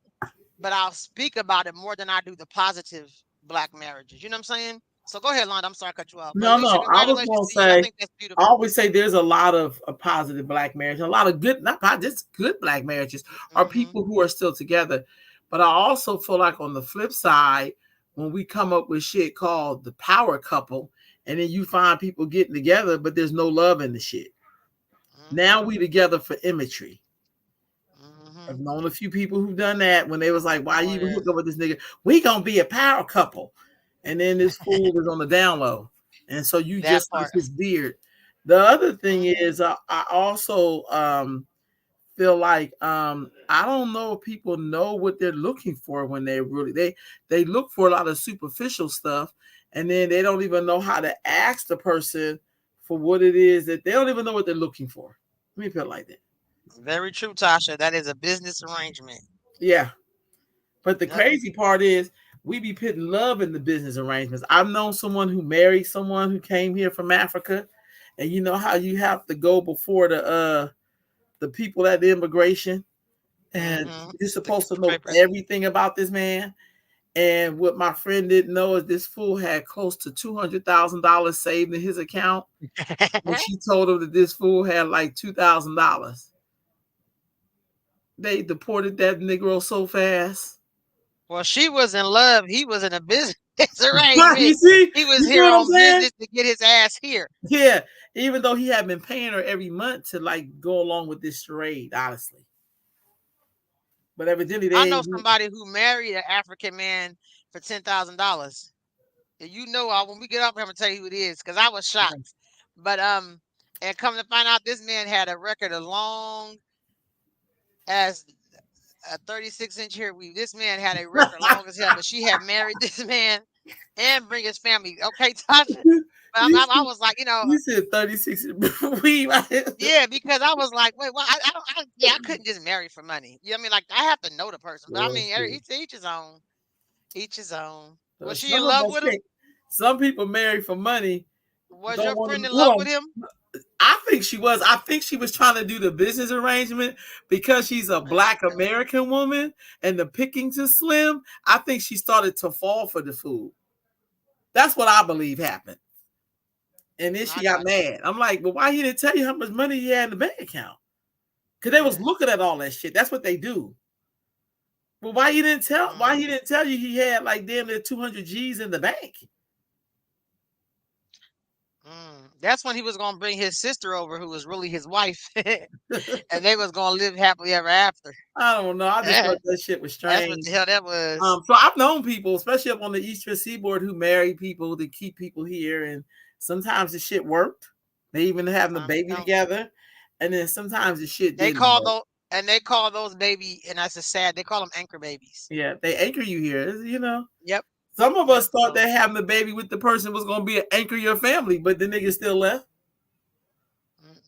but I'll speak about it more than I do the positive black marriages. You know what I'm saying? So go ahead, Londa. I'm sorry I cut you off. But no, Alicia, no, I was congratulations gonna to you. I say, think that's I beautiful. always say there's a lot of a positive black marriage, a lot of good, just good black marriages are Hmm. people who are still together. But I also feel like on the flip side, when we come up with shit called the power couple, and then you find people getting together, but there's no love in the shit. Now Hmm. we together for imagery. I've Hmm. known a few people who've done that when they was like, "Why Oh, you even yeah. hook up with this nigga? We gonna be a power couple," and then this fool is on the down low, and so you That just like part. his beard. The other thing Hmm. is, I also feel like I don't know if people know what they're looking for when they look for a lot of superficial stuff, and then they don't even know how to ask the person for what it is that they don't even know what they're looking for. Let me put it like that. Very true, Tasha. That is a business arrangement. Yeah. But the Yep. crazy part is we be putting love in the business arrangements. I've known someone who married someone who came here from Africa, and you know how you have to go before the people at the immigration, and Hmm. you're The supposed to know papers. everything about this man. And what my friend didn't know is this fool had close to $200,000 saved in his account, and she told him that this fool had like $2,000. They deported that Negro so fast. Well, she was in love. He was in a business You arrangement. see, He was you see here what I'm on saying? business to get his ass here. Yeah, even though he had been paying her every month to like go along with this charade, honestly. But evidently I they know somebody who married an African man for $10,000. And when we get up, I'm gonna tell you who it is because I was shocked. But and come to find out, this man had a record as long as a 36-inch hair weave. This man had a record long as hell, but she had married this man and bring his family. Okay, Tasha. But you, I said, was like, you said 36 we yeah, because I was like, wait, well, yeah, I couldn't just marry for money. You know what I mean? Like, I have to know the person. But I well, mean, shit. each his own. Each his own. Was she in Some of love us with him? can't. Some people marry for money, Was don't your want friend to in hold love with on. him? I think she was. I think she was trying to do the business arrangement because she's a black American woman and the pickings is slim. I think she started to fall for the food. That's what I believe happened. And then she I got got you. mad. I'm like, but why he didn't tell you how much money he had in the bank account? Because they was Yeah. looking at all that shit. That's what they do. But why he didn't tell? Why Mm, he didn't tell you he had like damn near 200 G's in the bank? That's when he was gonna bring his sister over, who was really his wife, and they was gonna live happily ever after. I don't know. I just thought that shit was That's what strange. the hell that was. So I've known people, especially up on the Eastern Seaboard, who marry people to keep people here, and sometimes the shit worked. They even having a Sometimes it baby don't. together, and then sometimes the shit They didn't call work. those and they call those baby, and that's a sad. They call them anchor babies. Yeah, they anchor you here. Yep. Some of Yep. us thought So that having the baby with the person was gonna be an anchor your family, but the nigga still left. mm,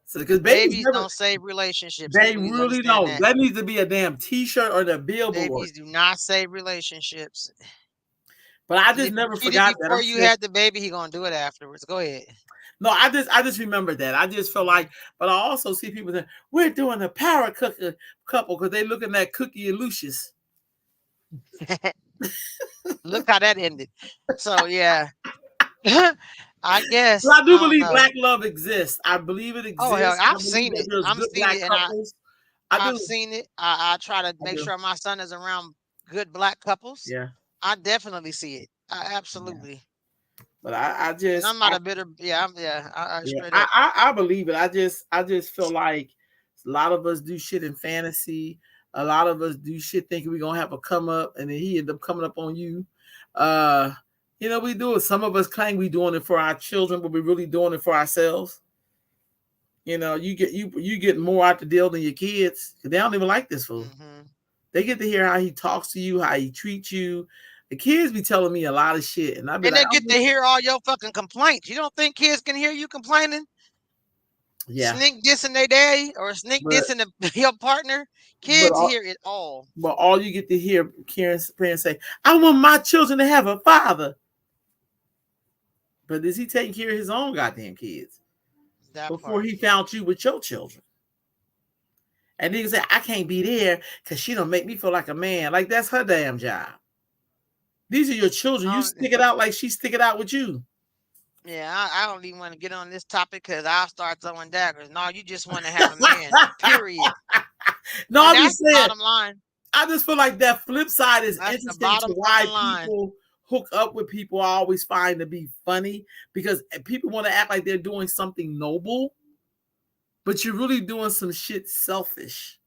So because babies babies never, don't save relationships. they People need to really understand don't. that. That needs to be a damn T-shirt or the billboard. Babies do not save relationships. But I And just if he never cheated forgot that. before I'm you still had the baby, he gonna do it afterwards. Go ahead. no. I just remember that. I just feel Mhm. like, but I also see people that we're doing a power cooker couple because they looking at Cookie and Lucius. Look how that ended. So yeah, I But guess I do I don't believe know. black love exists. I believe it Oh hell, exists. I I've believe seen that it. there's I'm good seen black it, and couples. I I've do. seen it. I try to I make do. sure my son is around good black couples. Yeah. I definitely see it. Yeah. Absolutely. But I And just I'm not a bitter. Yeah, I yeah, straight up. I believe it. I just feel like a lot of us do shit in fantasy. A lot of us do shit thinking we're gonna have a come up, and then he end up coming up on you. Uh, we do it. Some of us claim we doing it for our children, but we're really doing it for ourselves. You get more out the deal than your kids. They don't even like this fool. Mm-hmm. They get to hear how he talks to you, how he treats you. The kids be telling me a lot of shit, and I'd be And like, they get to hear all your fucking complaints. You don't think kids can hear you complaining? yeah, Sneak dissing their daddy or sneak but dissing your partner? but Kids hear it all. all you get to hear Karen's parents say, "I want my children to have a father." But is he taking care of his own goddamn kids That before part. he found you with your children? And niggas say, I can't be there because she don't make me feel like a man. Like that's her damn job. These are your children. You Um, stick it out like she stick it out with you. yeah, I don't even want to get on this topic because I'll start throwing daggers. No, you just want to have a man. Period. No, And I'm that's just the saying. bottom line. I just feel like that flip side is That's the interesting to bottom why fucking line. people hook up with people. I always find to be funny because people want to act like they're doing something noble, but you're really doing some shit selfish.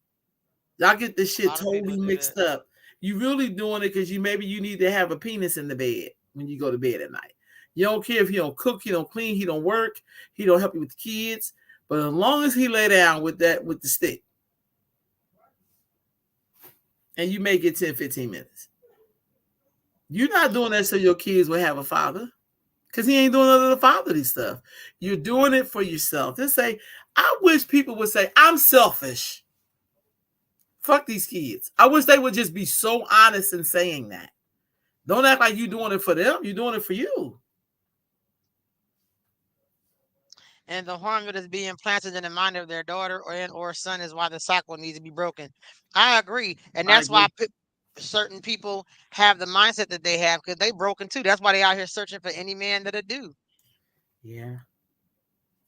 Y'all get this A shit lot of people totally do that. mixed up. You really doing it because you need to have a penis in the bed when you go to bed at night. You don't care if he don't cook, he don't clean, he don't work, he don't help you with the kids. But as long as he lay down with the stick, and you may get 10, 15 minutes. You're not doing that so your kids will have a father. Because he ain't doing none of the fatherly stuff. You're doing it for yourself. Just say, I wish people would say, I'm selfish. Fuck these kids. I wish they would just be so honest in saying that. Don't act like you're doing it for them. You're doing it for you. And the harm that is being planted in the mind of their daughter or son is why the cycle needs to be broken. I agree, and I that's why agree. certain people have the mindset that they have because they broken too. That's why they out here searching for any man that'll do. Yeah.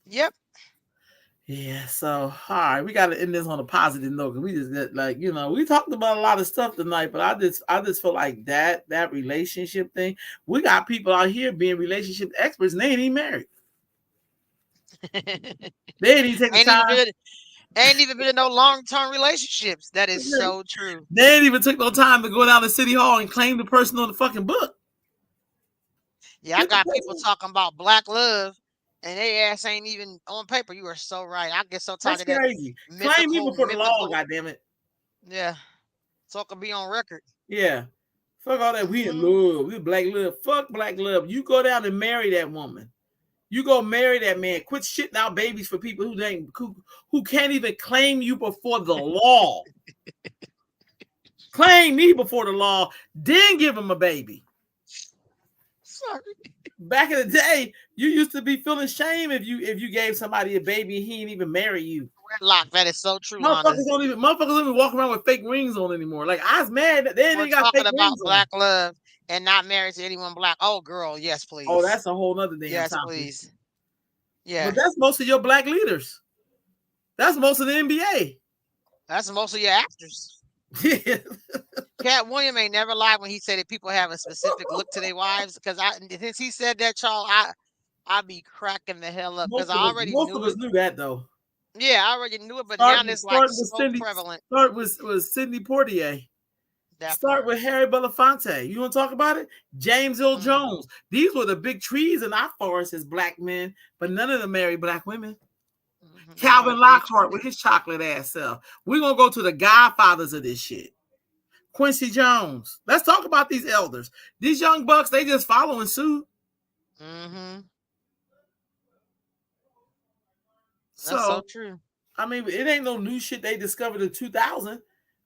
Yep. Yeah. So, all right. We got to end this on a positive note because we just get like, we talked about a lot of stuff tonight, but I just feel like that relationship thing, we got people out here being relationship experts and they ain't even married. They ain't even take the ain't even time. been ain't even been in no long term relationships. That is so true. They ain't even took no time to go down to City Hall and claim the person on the fucking book. Yeah, I Get the got people person. talking about black love, and they ass ain't even on paper. You are so right. I get so tired That's of that crazy. Claim me mythical, before the law, mythical. goddammit. Yeah, so it can be on record. Yeah. Fuck all that. We in Hmm. love. We black love. Fuck black love. You go down and marry that woman. You go marry that man. Quit shitting out babies for people who can't even claim you before the law. Claim me before the law, then give him a baby. Sorry. Back in the day, you used to be feeling shame if you gave somebody a baby and he didn't even marry you. Wedlock. That is so true, Londa. Motherfuckers don't even walk around with fake rings on anymore. Like I was mad that they We're ain't got talking fake about rings on. black love and not married to anyone black. Oh, girl, yes, Oh, please. that's a whole nother damn Yes, topic. please. But Yeah, that's most of your black leaders. That's most of the NBA. that's most of your actors. Yeah. Cat William ain't never lied when he said that people have a specific look to their wives. Because since he said that, y'all, I be cracking the hell up because most I of us already most of knew us it. knew that though. Yeah, I already knew it, but now Start it's like start with so Cindy. prevalent. Start with Sidney Portier. That Start part. with Harry Belafonte. You want to talk about it? James Earl Mm, Jones. These were the big trees in our forest as black men, but none of them married black women. I would Calvin agree. Lockhart with his chocolate ass self. We're gonna go to the godfathers of this shit. Quincy Jones. Let's talk about these elders. These young bucks, they just following suit. Mm-hmm. That's so So, true. I mean, it ain't no new shit they discovered in 2000.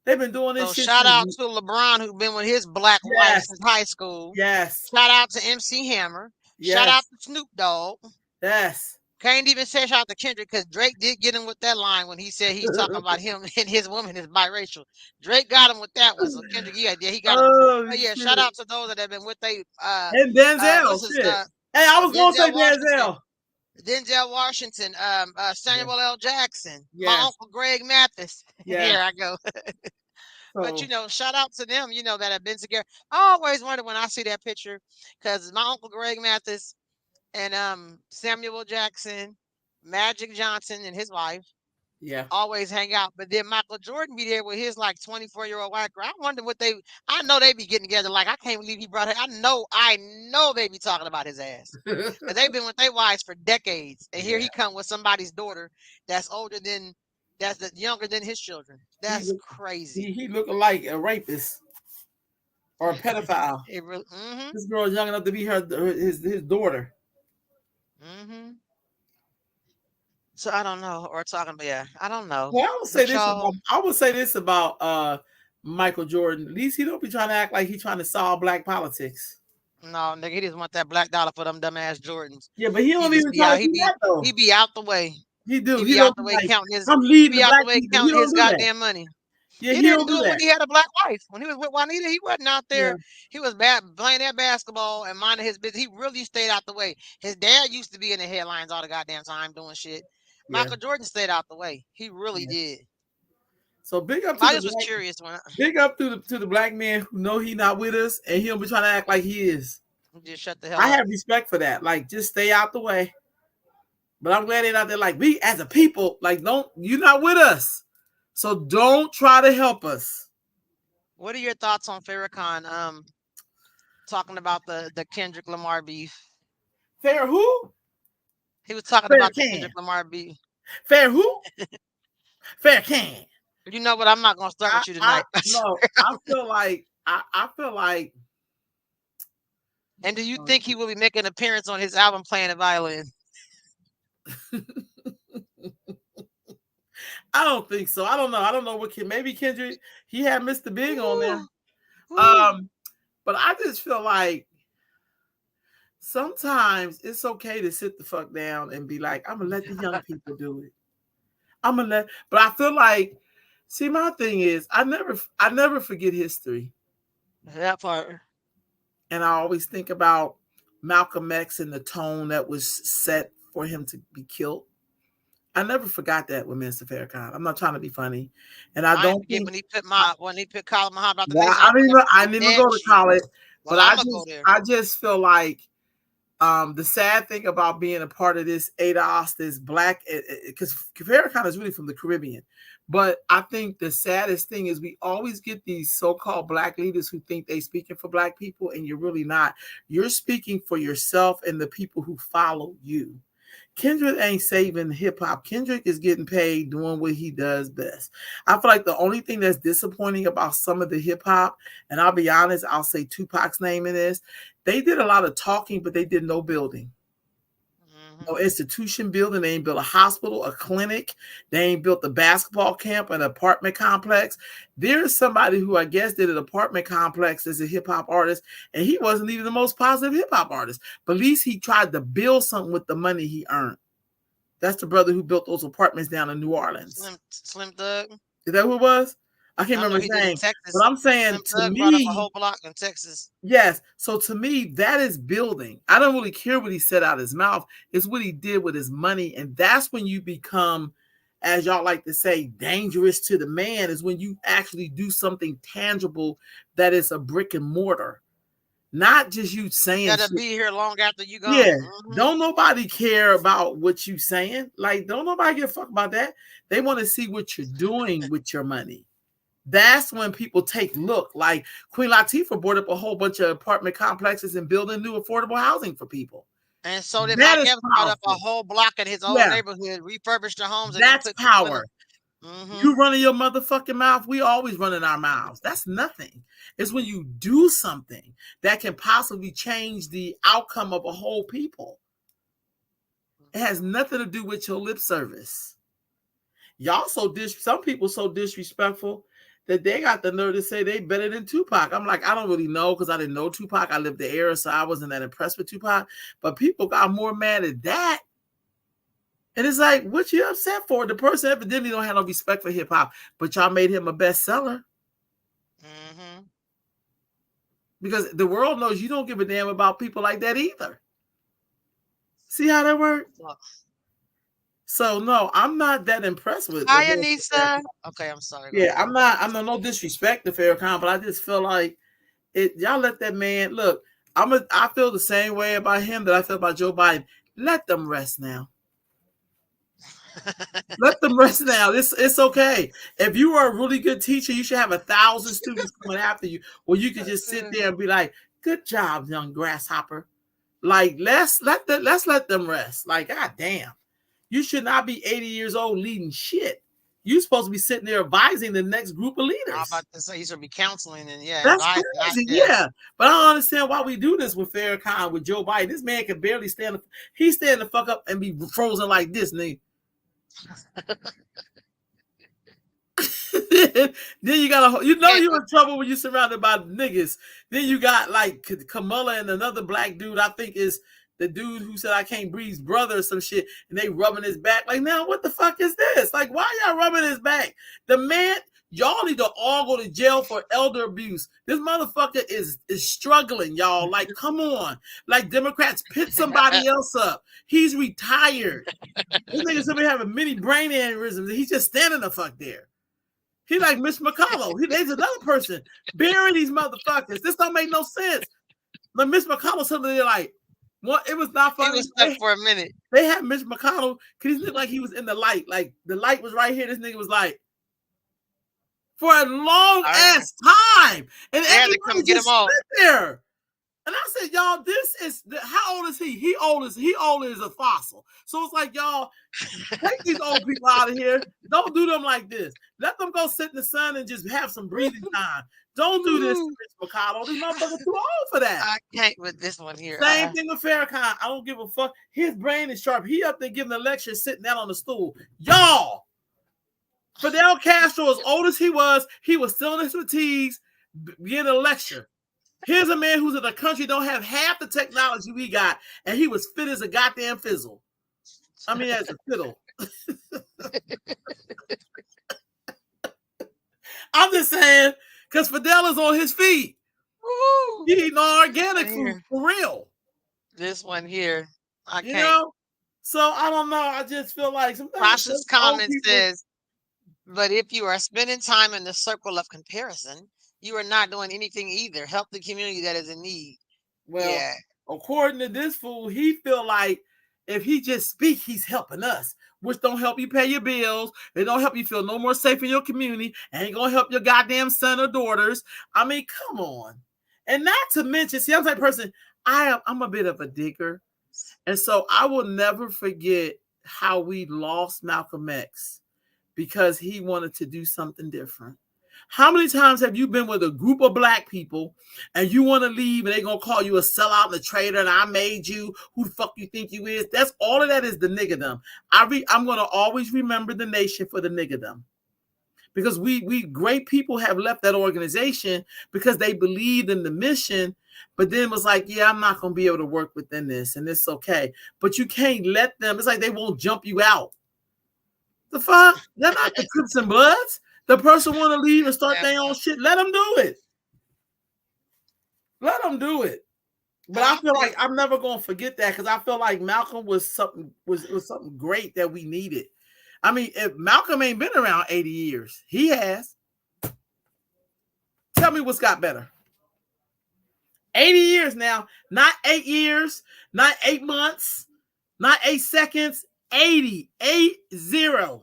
They've been doing this So shit shout out since. to LeBron who been with his black wife Yes, since high school. yes, Shout out to MC Hammer. Shout out yes, to Snoop Dogg. yes. Can't even say shout out to Kendrick because Drake did get him with that line when he said he's talking about him and his woman is biracial. Drake got him with that one. So Kendrick, yeah, he got him. Oh, But yeah, shout shit. out to those that have been with they And Denzel, what's his shit. Hey, I was going to say Denzel Washington. Denzel. Denzel Washington, Yeah, Samuel L. Jackson, my yes, uncle Greg Mathis. yes. Here I go. But So, shout out to them, that have been together. I always wonder when I see that picture, because my uncle Greg Mathis and Samuel Jackson, Magic Johnson and his wife. Yeah. always hang out. But then Michael Jordan be there with his like 24-year-old wife. I wonder what they. I know they be getting together. Like I can't believe he brought her. I know they be talking about his ass. Cause they've been with their wives for decades, and here Yeah. he come with somebody's daughter that's younger than his children. He That's look crazy. he looking like a rapist or a pedophile. It really. Mm-hmm. This girl is young enough to be his daughter. Mm-hmm. So I don't know. Or talking about yeah. I don't know. Well, But y'all, I would say this about Michael Jordan. At least he don't be trying to act like he trying to solve black politics. no, nigga, he just want that black dollar for them dumbass Jordans. Yeah, but he He don't just even be try to out. do that He though. be out the way. He do. He He be out don't the be way like, counting his. I'm He leading the be out black the way people. He counting don't his do that. goddamn money. Yeah, He he didn't don't do do it when that. he had a black wife. When he was with Juanita, he wasn't out Yeah, there. He was bad playing that basketball and minding his business. He really stayed out the way. His dad used to be in the headlines all the goddamn time doing shit. yeah, Michael Jordan stayed out the way. He really yeah. did. So I just was curious when big up to the black man who know he not with us and he don't be trying to act like he is. I just shut the hell I up. have respect for that. Like, just stay out the way. But I'm glad they're out there. Like, we as a people, like, don't you're not with us, so don't try to help us. What are your thoughts on Farrakhan talking about the Kendrick Lamar beef? Fair who? He was talking Fair about the can. Kendrick Lamar beef. Fair who? Fair can. You know what? I'm not gonna start with you I tonight. no. I feel like. And do you think he will be making an appearance on his album playing the violin? I don't think so. I don't know. I don't know what maybe Kendrick he had Mr. Big on there. Ooh, ooh. Um, but I just feel like sometimes it's okay to sit the fuck down and be like, I'm gonna let the young people do it. I'm gonna let, but I feel like, see, my thing is, I never forget history, That part. and I always think about Malcolm X and the tone that was set for him to be killed. I never forgot that with Mr. Farrakhan. I'm not trying to be funny, and I I ain't don't forget think when he put Colin Muhammad out the yeah, nation. I never I forget didn't even that go to shit. college, but Well, I'm gonna go there. I just feel like the sad thing about being a part of this ADOS, this black, because Farrakhan is really from the Caribbean, but I think the saddest thing is we always get these so-called black leaders who think they speaking for black people, and you're really not. You're speaking for yourself and the people who follow you. Kendrick ain't saving hip hop. Kendrick is getting paid doing what he does best. I feel like the only thing that's disappointing about some of the hip hop, and I'll be honest, I'll say Tupac's name in this, they did a lot of talking, but they did no building. No Hmm. institution building. They ain't built a hospital, a clinic. They ain't built a basketball camp, an apartment complex. There's somebody who I guess did an apartment complex as a hip hop artist, and he wasn't even the most positive hip hop artist. But at least he tried to build something with the money he earned. That's the brother who built those apartments down in New Orleans. Slim Thug. Is that who it was? I can't I know remember he his did in name. But Texas. I'm saying Slim to Thug brought up a me, whole block in Texas. yes. So to me, that is building. I don't really care what he said out his mouth. It's what he did with his money. And that's when you become, as y'all like to say, dangerous to the man, is when you actually do something tangible that is a brick and mortar. Not just you saying That'll shit. be here long after you Yeah. gone. Hmm. Don't nobody care about what you saying. Like, don't nobody give a fuck about that. They want to see what you're doing with your money. That's when people take look. Like Queen Latifah brought up a whole bunch of apartment complexes and building new affordable housing for people. And so did That Mike is Evans brought up a powerful. whole block in his old Yeah, neighborhood, refurbished the homes, and then that's put people in them. power. Hmm. You running your motherfucking mouth. We always running our mouths. That's nothing. It's when you do something that can possibly change the outcome of a whole people. It has nothing to do with your lip service. Y'all some people so disrespectful that they got the nerve to say they better than Tupac. I'm like, I don't really know because I didn't know Tupac. I lived the era, so I wasn't that impressed with Tupac. But people got more mad at that. And it's like, what you upset for? The person evidently don't have no respect for hip hop, but y'all made him a bestseller Hmm. because the world knows you don't give a damn about people like that either. See how that works? So no, I'm not that impressed with Hi, Farrakhan. Anissa. Okay, I'm sorry. Go Yeah, ahead. I'm no disrespect to Farrakhan, but I just feel like y'all let that man look. I feel the same way about him that I feel about Joe Biden. Let them rest now. Let them rest now. It's okay. If you are a really good teacher, you should have 1,000 students coming after you, or you could just sit there and be like, "Good job, young grasshopper." Like let's let them rest. Like, god damn, you should not be 80 years old leading shit. You're supposed to be sitting there advising the next group of I'm leaders. about to say he should be counseling and yeah, That's advice, not crazy, just yeah. But I don't understand why we do this with Farrakhan, with Joe Biden. This man can barely stand. He stand the fuck up and be frozen like this, nigga. Then you got can't you're in trouble when you're surrounded by niggas. Then you got like Kamala and another black dude. I think is the dude who said I can't breathe, brother, or some shit, and they rubbing his back. Like, now what the fuck is this? Like, why y'all rubbing his back? The man, y'all need to all go to jail for elder abuse. This motherfucker is struggling, y'all. Like, come on. Like, Democrats pit somebody else up. He's retired. This nigga somebody having mini brain aneurysms. He's just standing the fuck there. He like Mitch McConnell. There's another person burying these motherfuckers. This don't make no sense. Like Mitch McConnell, something like, what? It was not he funny. was stuck for a minute. They had Mitch McConnell because he looked like he was in the light. Like the light was right here. This nigga was like for a long ass time, and They had to everybody come get just him off. sit there. And I said, y'all, this is how old is he? He old as a fossil. So it's like, y'all, take these old people out of here. Don't do them like this. Let them go sit in the sun and just have some breathing time. Don't do this to Mitch McConnell. This motherfucker too old for that. I can't with this one here. Same thing with Farrakhan. I don't give a fuck. His brain is sharp. He up there giving a lecture, sitting down on the stool. Y'all, Fidel Castro, as old as he was still in his fatigues, giving a lecture. Here's a man who's in a country don't have half the technology we got, and he was fit as a goddamn fizzle. I mean, as a fiddle. I'm just saying, because Fidel is on his feet. Woo. He eating organic food for real. This one here, I You can't. know? So I don't know. I just feel like sometimes Rasha's old comment people. says, but if you are spending time in the circle of comparison, you are not doing anything either. Help the community that is in need. Well, Yeah. according to this fool, he feel like if he just speak, he's helping us, which don't help you pay your bills. It don't help you feel no more safe in your community. Ain't gonna help your goddamn son or daughters. I mean, come on. And not to mention, see, I'm the type of person, I'm a bit of a digger. And so I will never forget how we lost Malcolm X because he wanted to do something different. How many times have you been with a group of black people and you want to leave and they're going to call you a sellout and a traitor and I made you, who the fuck you think you is? That's all of that is the niggerdom. I'm going to always remember the nation for the niggerdom. Because we great people have left that organization because they believed in the mission, but then was like, yeah, I'm not going to be able to work within this and it's okay. But you can't let them, it's like they won't jump you out. The fuck? They're not the Crips and Bloods. The person want to leave and start their own shit. Let them do it. Let them do it. But I feel like I'm never gonna forget that because I feel like Malcolm was something great that we needed. I mean, if Malcolm ain't been around 80 years, he has. Tell me what's got better. 80 years now, not 8 years, not 8 months, not 8 seconds, 80, 80.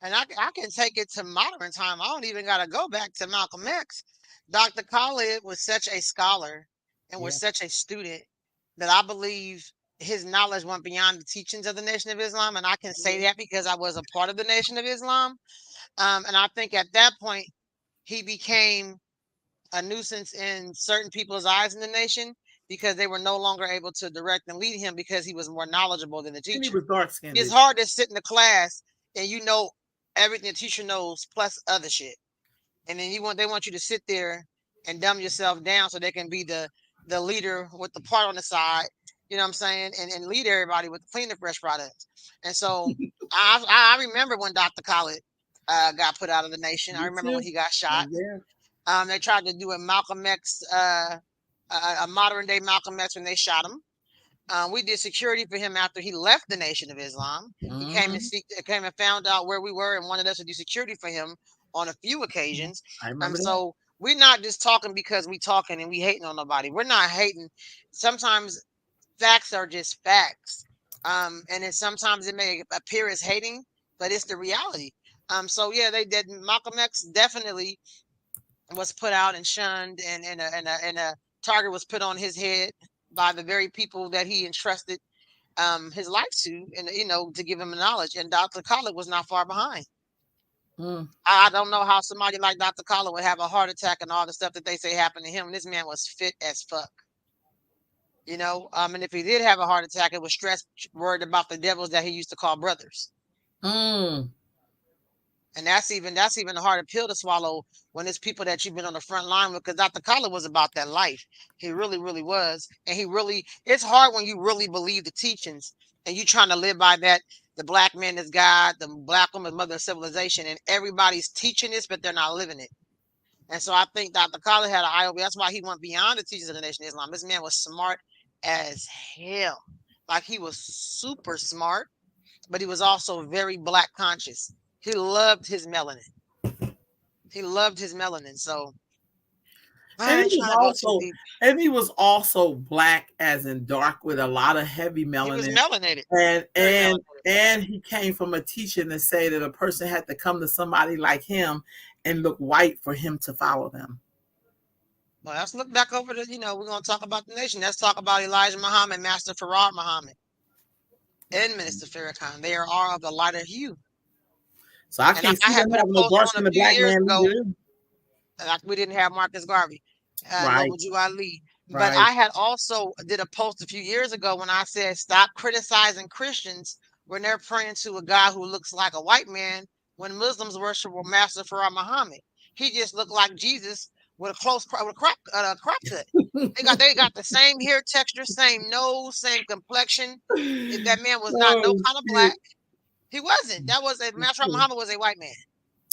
And I can take it to modern time. I don't even got to go back to Malcolm X. Dr. Khalid was such a scholar and was such a student that I believe his knowledge went beyond the teachings of the Nation of Islam. And I can say that because I was a part of the Nation of Islam. And I think at that point, he became a nuisance in certain people's eyes in the nation because they were no longer able to direct and lead him because he was more knowledgeable than the teacher. And he was dark-skinned. It's hard to sit in the class and you know everything the teacher knows plus other shit. And then they want you to sit there and dumb yourself down so they can be the leader with the part on the side, you know what I'm saying, and lead everybody with the clean and fresh products. And so I remember when Dr. Khalid got put out of the nation. I remember when he got shot. They tried to do a Malcolm X, a modern day Malcolm X when they shot him. We did security for him after he left the Nation of Islam. He came and found out where we were and wanted us to do security for him on a few occasions. So we're not just talking because we talking and we hating on nobody. We're not hating. Sometimes facts are just facts. And then sometimes it may appear as hating, but it's the reality. So yeah, they did. Malcolm X definitely was put out and shunned, and a target was put on his head by the very people that he entrusted his life to, and to give him knowledge. And Dr. Khaled was not far behind. Mm. I don't know how somebody like Dr. Khaled would have a heart attack and all the stuff that they say happened to him. This man was fit as fuck. And if he did have a heart attack, it was stress, worried about the devils that he used to call brothers. Mm. And that's even a harder pill to swallow when it's people that you've been on the front line with. Because Dr. Khaled was about that life. He really, really was. And it's hard when you really believe the teachings and you trying to live by that. The black man is God, the black woman is mother of civilization, and everybody's teaching this, but they're not living it. And so I think Dr. Khaled had an eye opener. That's why he went beyond the teachings of the Nation of Islam. This man was smart as hell. Like, he was super smart, but he was also very black conscious. He loved his melanin. He loved his melanin. So I And ain't trying to go too deep. he was also black, as in dark, with a lot of heavy He was melanin. melanated, And very and melanated. and he came from a teaching to say that a person had to come to somebody like him and look white for him to follow them. Well, let's look back over we're going to talk about the nation. Let's talk about Elijah Muhammad, Master Farad Muhammad, and Minister Farrakhan. They are all of the lighter hue. So I And I can't see had them put a having no post dark on a skin a few black years man ago. leader. Like, we didn't have Marcus Garvey, Right, Noble Jew Ali. But right. I had also did a post a few years ago when I said, stop criticizing Christians when they're praying to a God who looks like a white man, when Muslims worship Master Farah Muhammad. He just looked like Jesus with a crop cut. They got the same hair texture, same nose, same complexion. That man was not no Oh kind of shit. black. He wasn't. That's Master Farah true. Muhammad was a white man.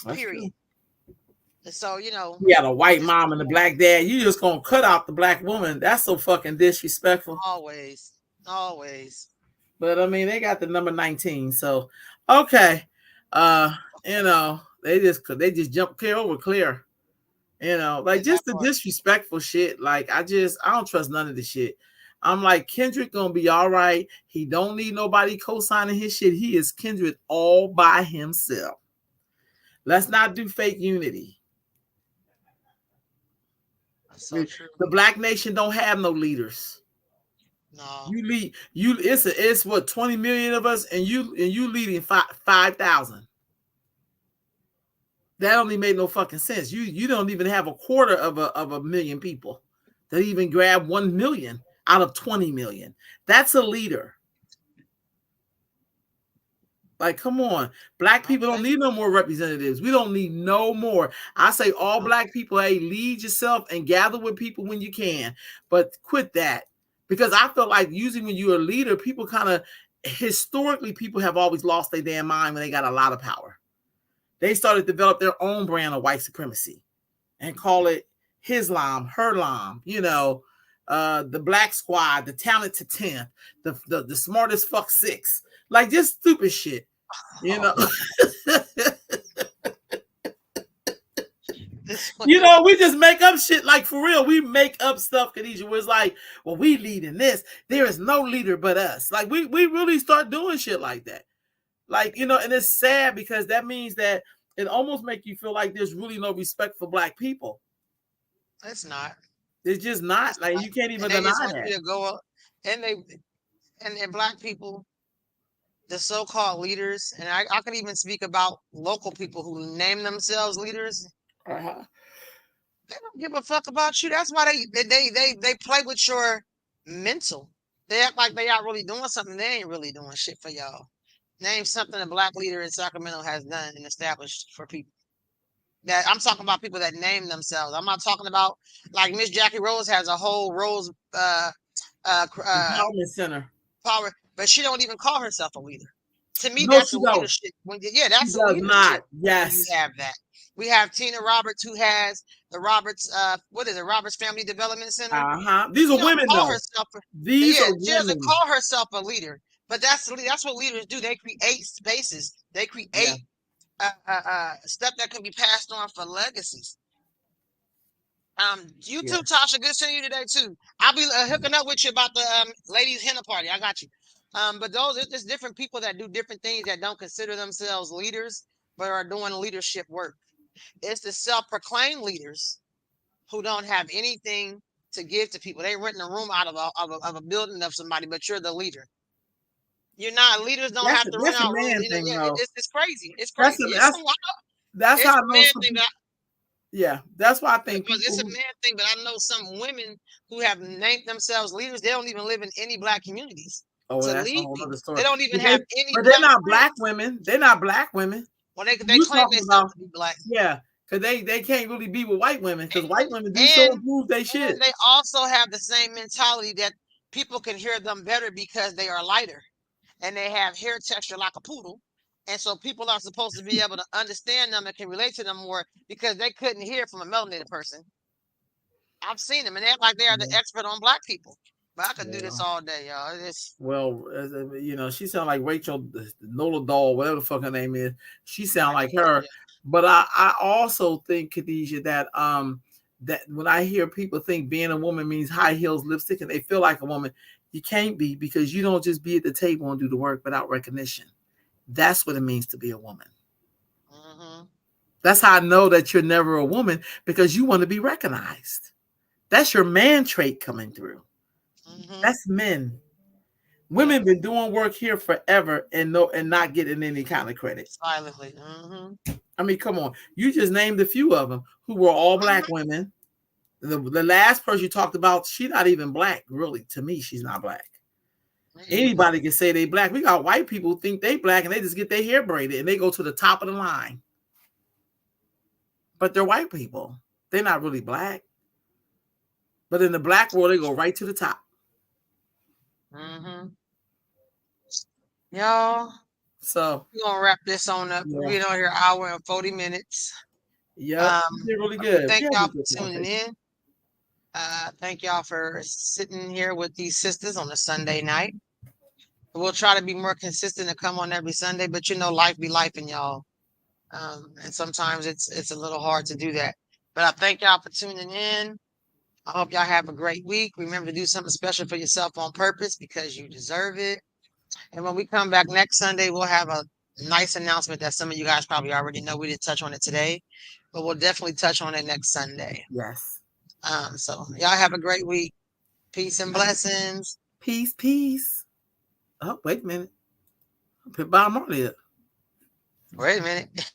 That's Period. true. And so He had a white just mom and a black dad. You just gonna cut out the black woman. That's so fucking disrespectful. always, always. But I mean, they got the number 19. So okay. They just jump clear over clear. Like And just that the part. disrespectful shit. Like I don't trust none of this shit. I'm like, Kendrick gonna be all right. He don't need nobody co-signing his shit. He is Kendrick all by himself. Let's not do fake unity. That's so The true. black nation don't have no leaders. No, You lead you it's what 20 million of us, and you leading 5,000. That only made no fucking sense. You don't even have a quarter of a million people that even grab 1 million out of 20 million. That's a leader. Like, come on. Black people don't okay. need no more representatives. We don't need no more. I say all No, black people, hey, lead yourself and gather with people when you can, but quit that. Because I feel like usually when you're a leader, people kind of historically people have always lost their damn mind when they got a lot of power. They started to develop their own brand of white supremacy and call it Hislam, Herlam, the Black Squad, the Talented 10th, the smartest fuck six. Like just stupid shit, you know. this one. We just make up shit like for real. We make up stuff, Khadijah, was like, well, we lead in this. There is no leader but us. Like we really start doing shit like that. Like, and it's sad because that means that it almost make you feel like there's really no respect for black people. It's not. It's just not. It's Like not. you can't And even they deny just want that. you to go up, and black people, the so-called leaders, and I can even speak about local people who name themselves leaders. Uh-huh. They don't give a fuck about you. That's why they play with your mental. They act like they are really doing something. They ain't really doing shit for y'all. Name something a black leader in Sacramento has done and established for people. That I'm talking about people that name themselves. I'm not talking about like Miss Jackie Rose has a whole Rose Empowerment Center. power, but she don't even call herself a leader. To me, No, that's a she don't. leadership. She That's a does leadership not. when you Yes. have that. We have Tina Roberts, who has the Roberts, what is it, Roberts Family Development Center. Uh-huh. These She are don't women call though. herself, These yeah, are she doesn't women. call herself a leader. But that's what leaders do. They create spaces. They Yeah. create stuff that can be passed on for legacies. You Yeah. too, Tasha. Good seeing you today too. I'll be hooking up with you about the ladies' henna party. I got you. But those it's just different people that do different things that don't consider themselves leaders, but are doing leadership work. It's the self-proclaimed leaders who don't have anything to give to people. They renting a room out of a building of somebody, but you're the leader. You're not. Leaders don't have to rent That's a out rooms. man thing, Yeah, though. it's crazy. It's That's crazy. It's that's some. that's It's how I a know man some thing, people. Yeah, that's why I but think people it's a who. man thing. But I know some women who have named themselves leaders. They don't even live in any black communities Oh, well, to that's a lead whole other people. story. They don't even But they, have any but they're black not black friends. women. They're not black women. Well, they You claim talking themselves about? to be black, Yeah, because they can't really be with white women because white and women do show and and prove they shit. and they also have the same mentality that people can hear them better because they are lighter and they have hair texture like a poodle. And so people are supposed to be able to understand them and can relate to them more because they couldn't hear from a melanated person. I've seen them and they act like they are the Yeah, expert on black people. But I could do this yeah. all day, y'all. It's Well, she sound like Rachel Nola Doll, whatever the fuck her name is. She sound like her. yeah. But I also think, Khadijah, that when I hear people think being a woman means high heels, lipstick, and they feel like a woman, you can't be because you don't just be at the table and do the work without recognition. That's what it means to be a woman. Mm-hmm. That's how I know that you're never a woman because you want to be recognized. That's your man trait coming through. Mm-hmm. That's men. Yep. Women been doing work here forever and not getting any kind of credit. Silently. Mm-hmm. I mean, come on. You just named a few of them who were all black women. The last person you talked about, she's not even black, really. To me, she's not black. Mm-hmm. Anybody can say they black. We got white people who think they black and they just get their hair braided and they go to the top of the line. But they're white people. They're not really black. But in the black world, they go right to the top. Mm-hmm. Y'all, So we're gonna wrap this on up. We've yeah. been on here an hour and 40 minutes. Yep. You did really good. We Thank had y'all a for good tuning conversation. in. Thank y'all for sitting here with these sisters on a Sunday night. We'll try to be more consistent and come on every Sunday, but life be life in y'all. And sometimes it's a little hard to do that. But I thank y'all for tuning in. I hope y'all have a great week. Remember to do something special for yourself on purpose because you deserve it. And when we come back next Sunday, we'll have a nice announcement that some of you guys probably already know. We didn't touch on it today, but we'll definitely touch on it next Sunday. Yes. So y'all have a great week. Peace and blessings. Peace, peace. Oh, wait a minute. Put Bob Marley up. Wait a minute.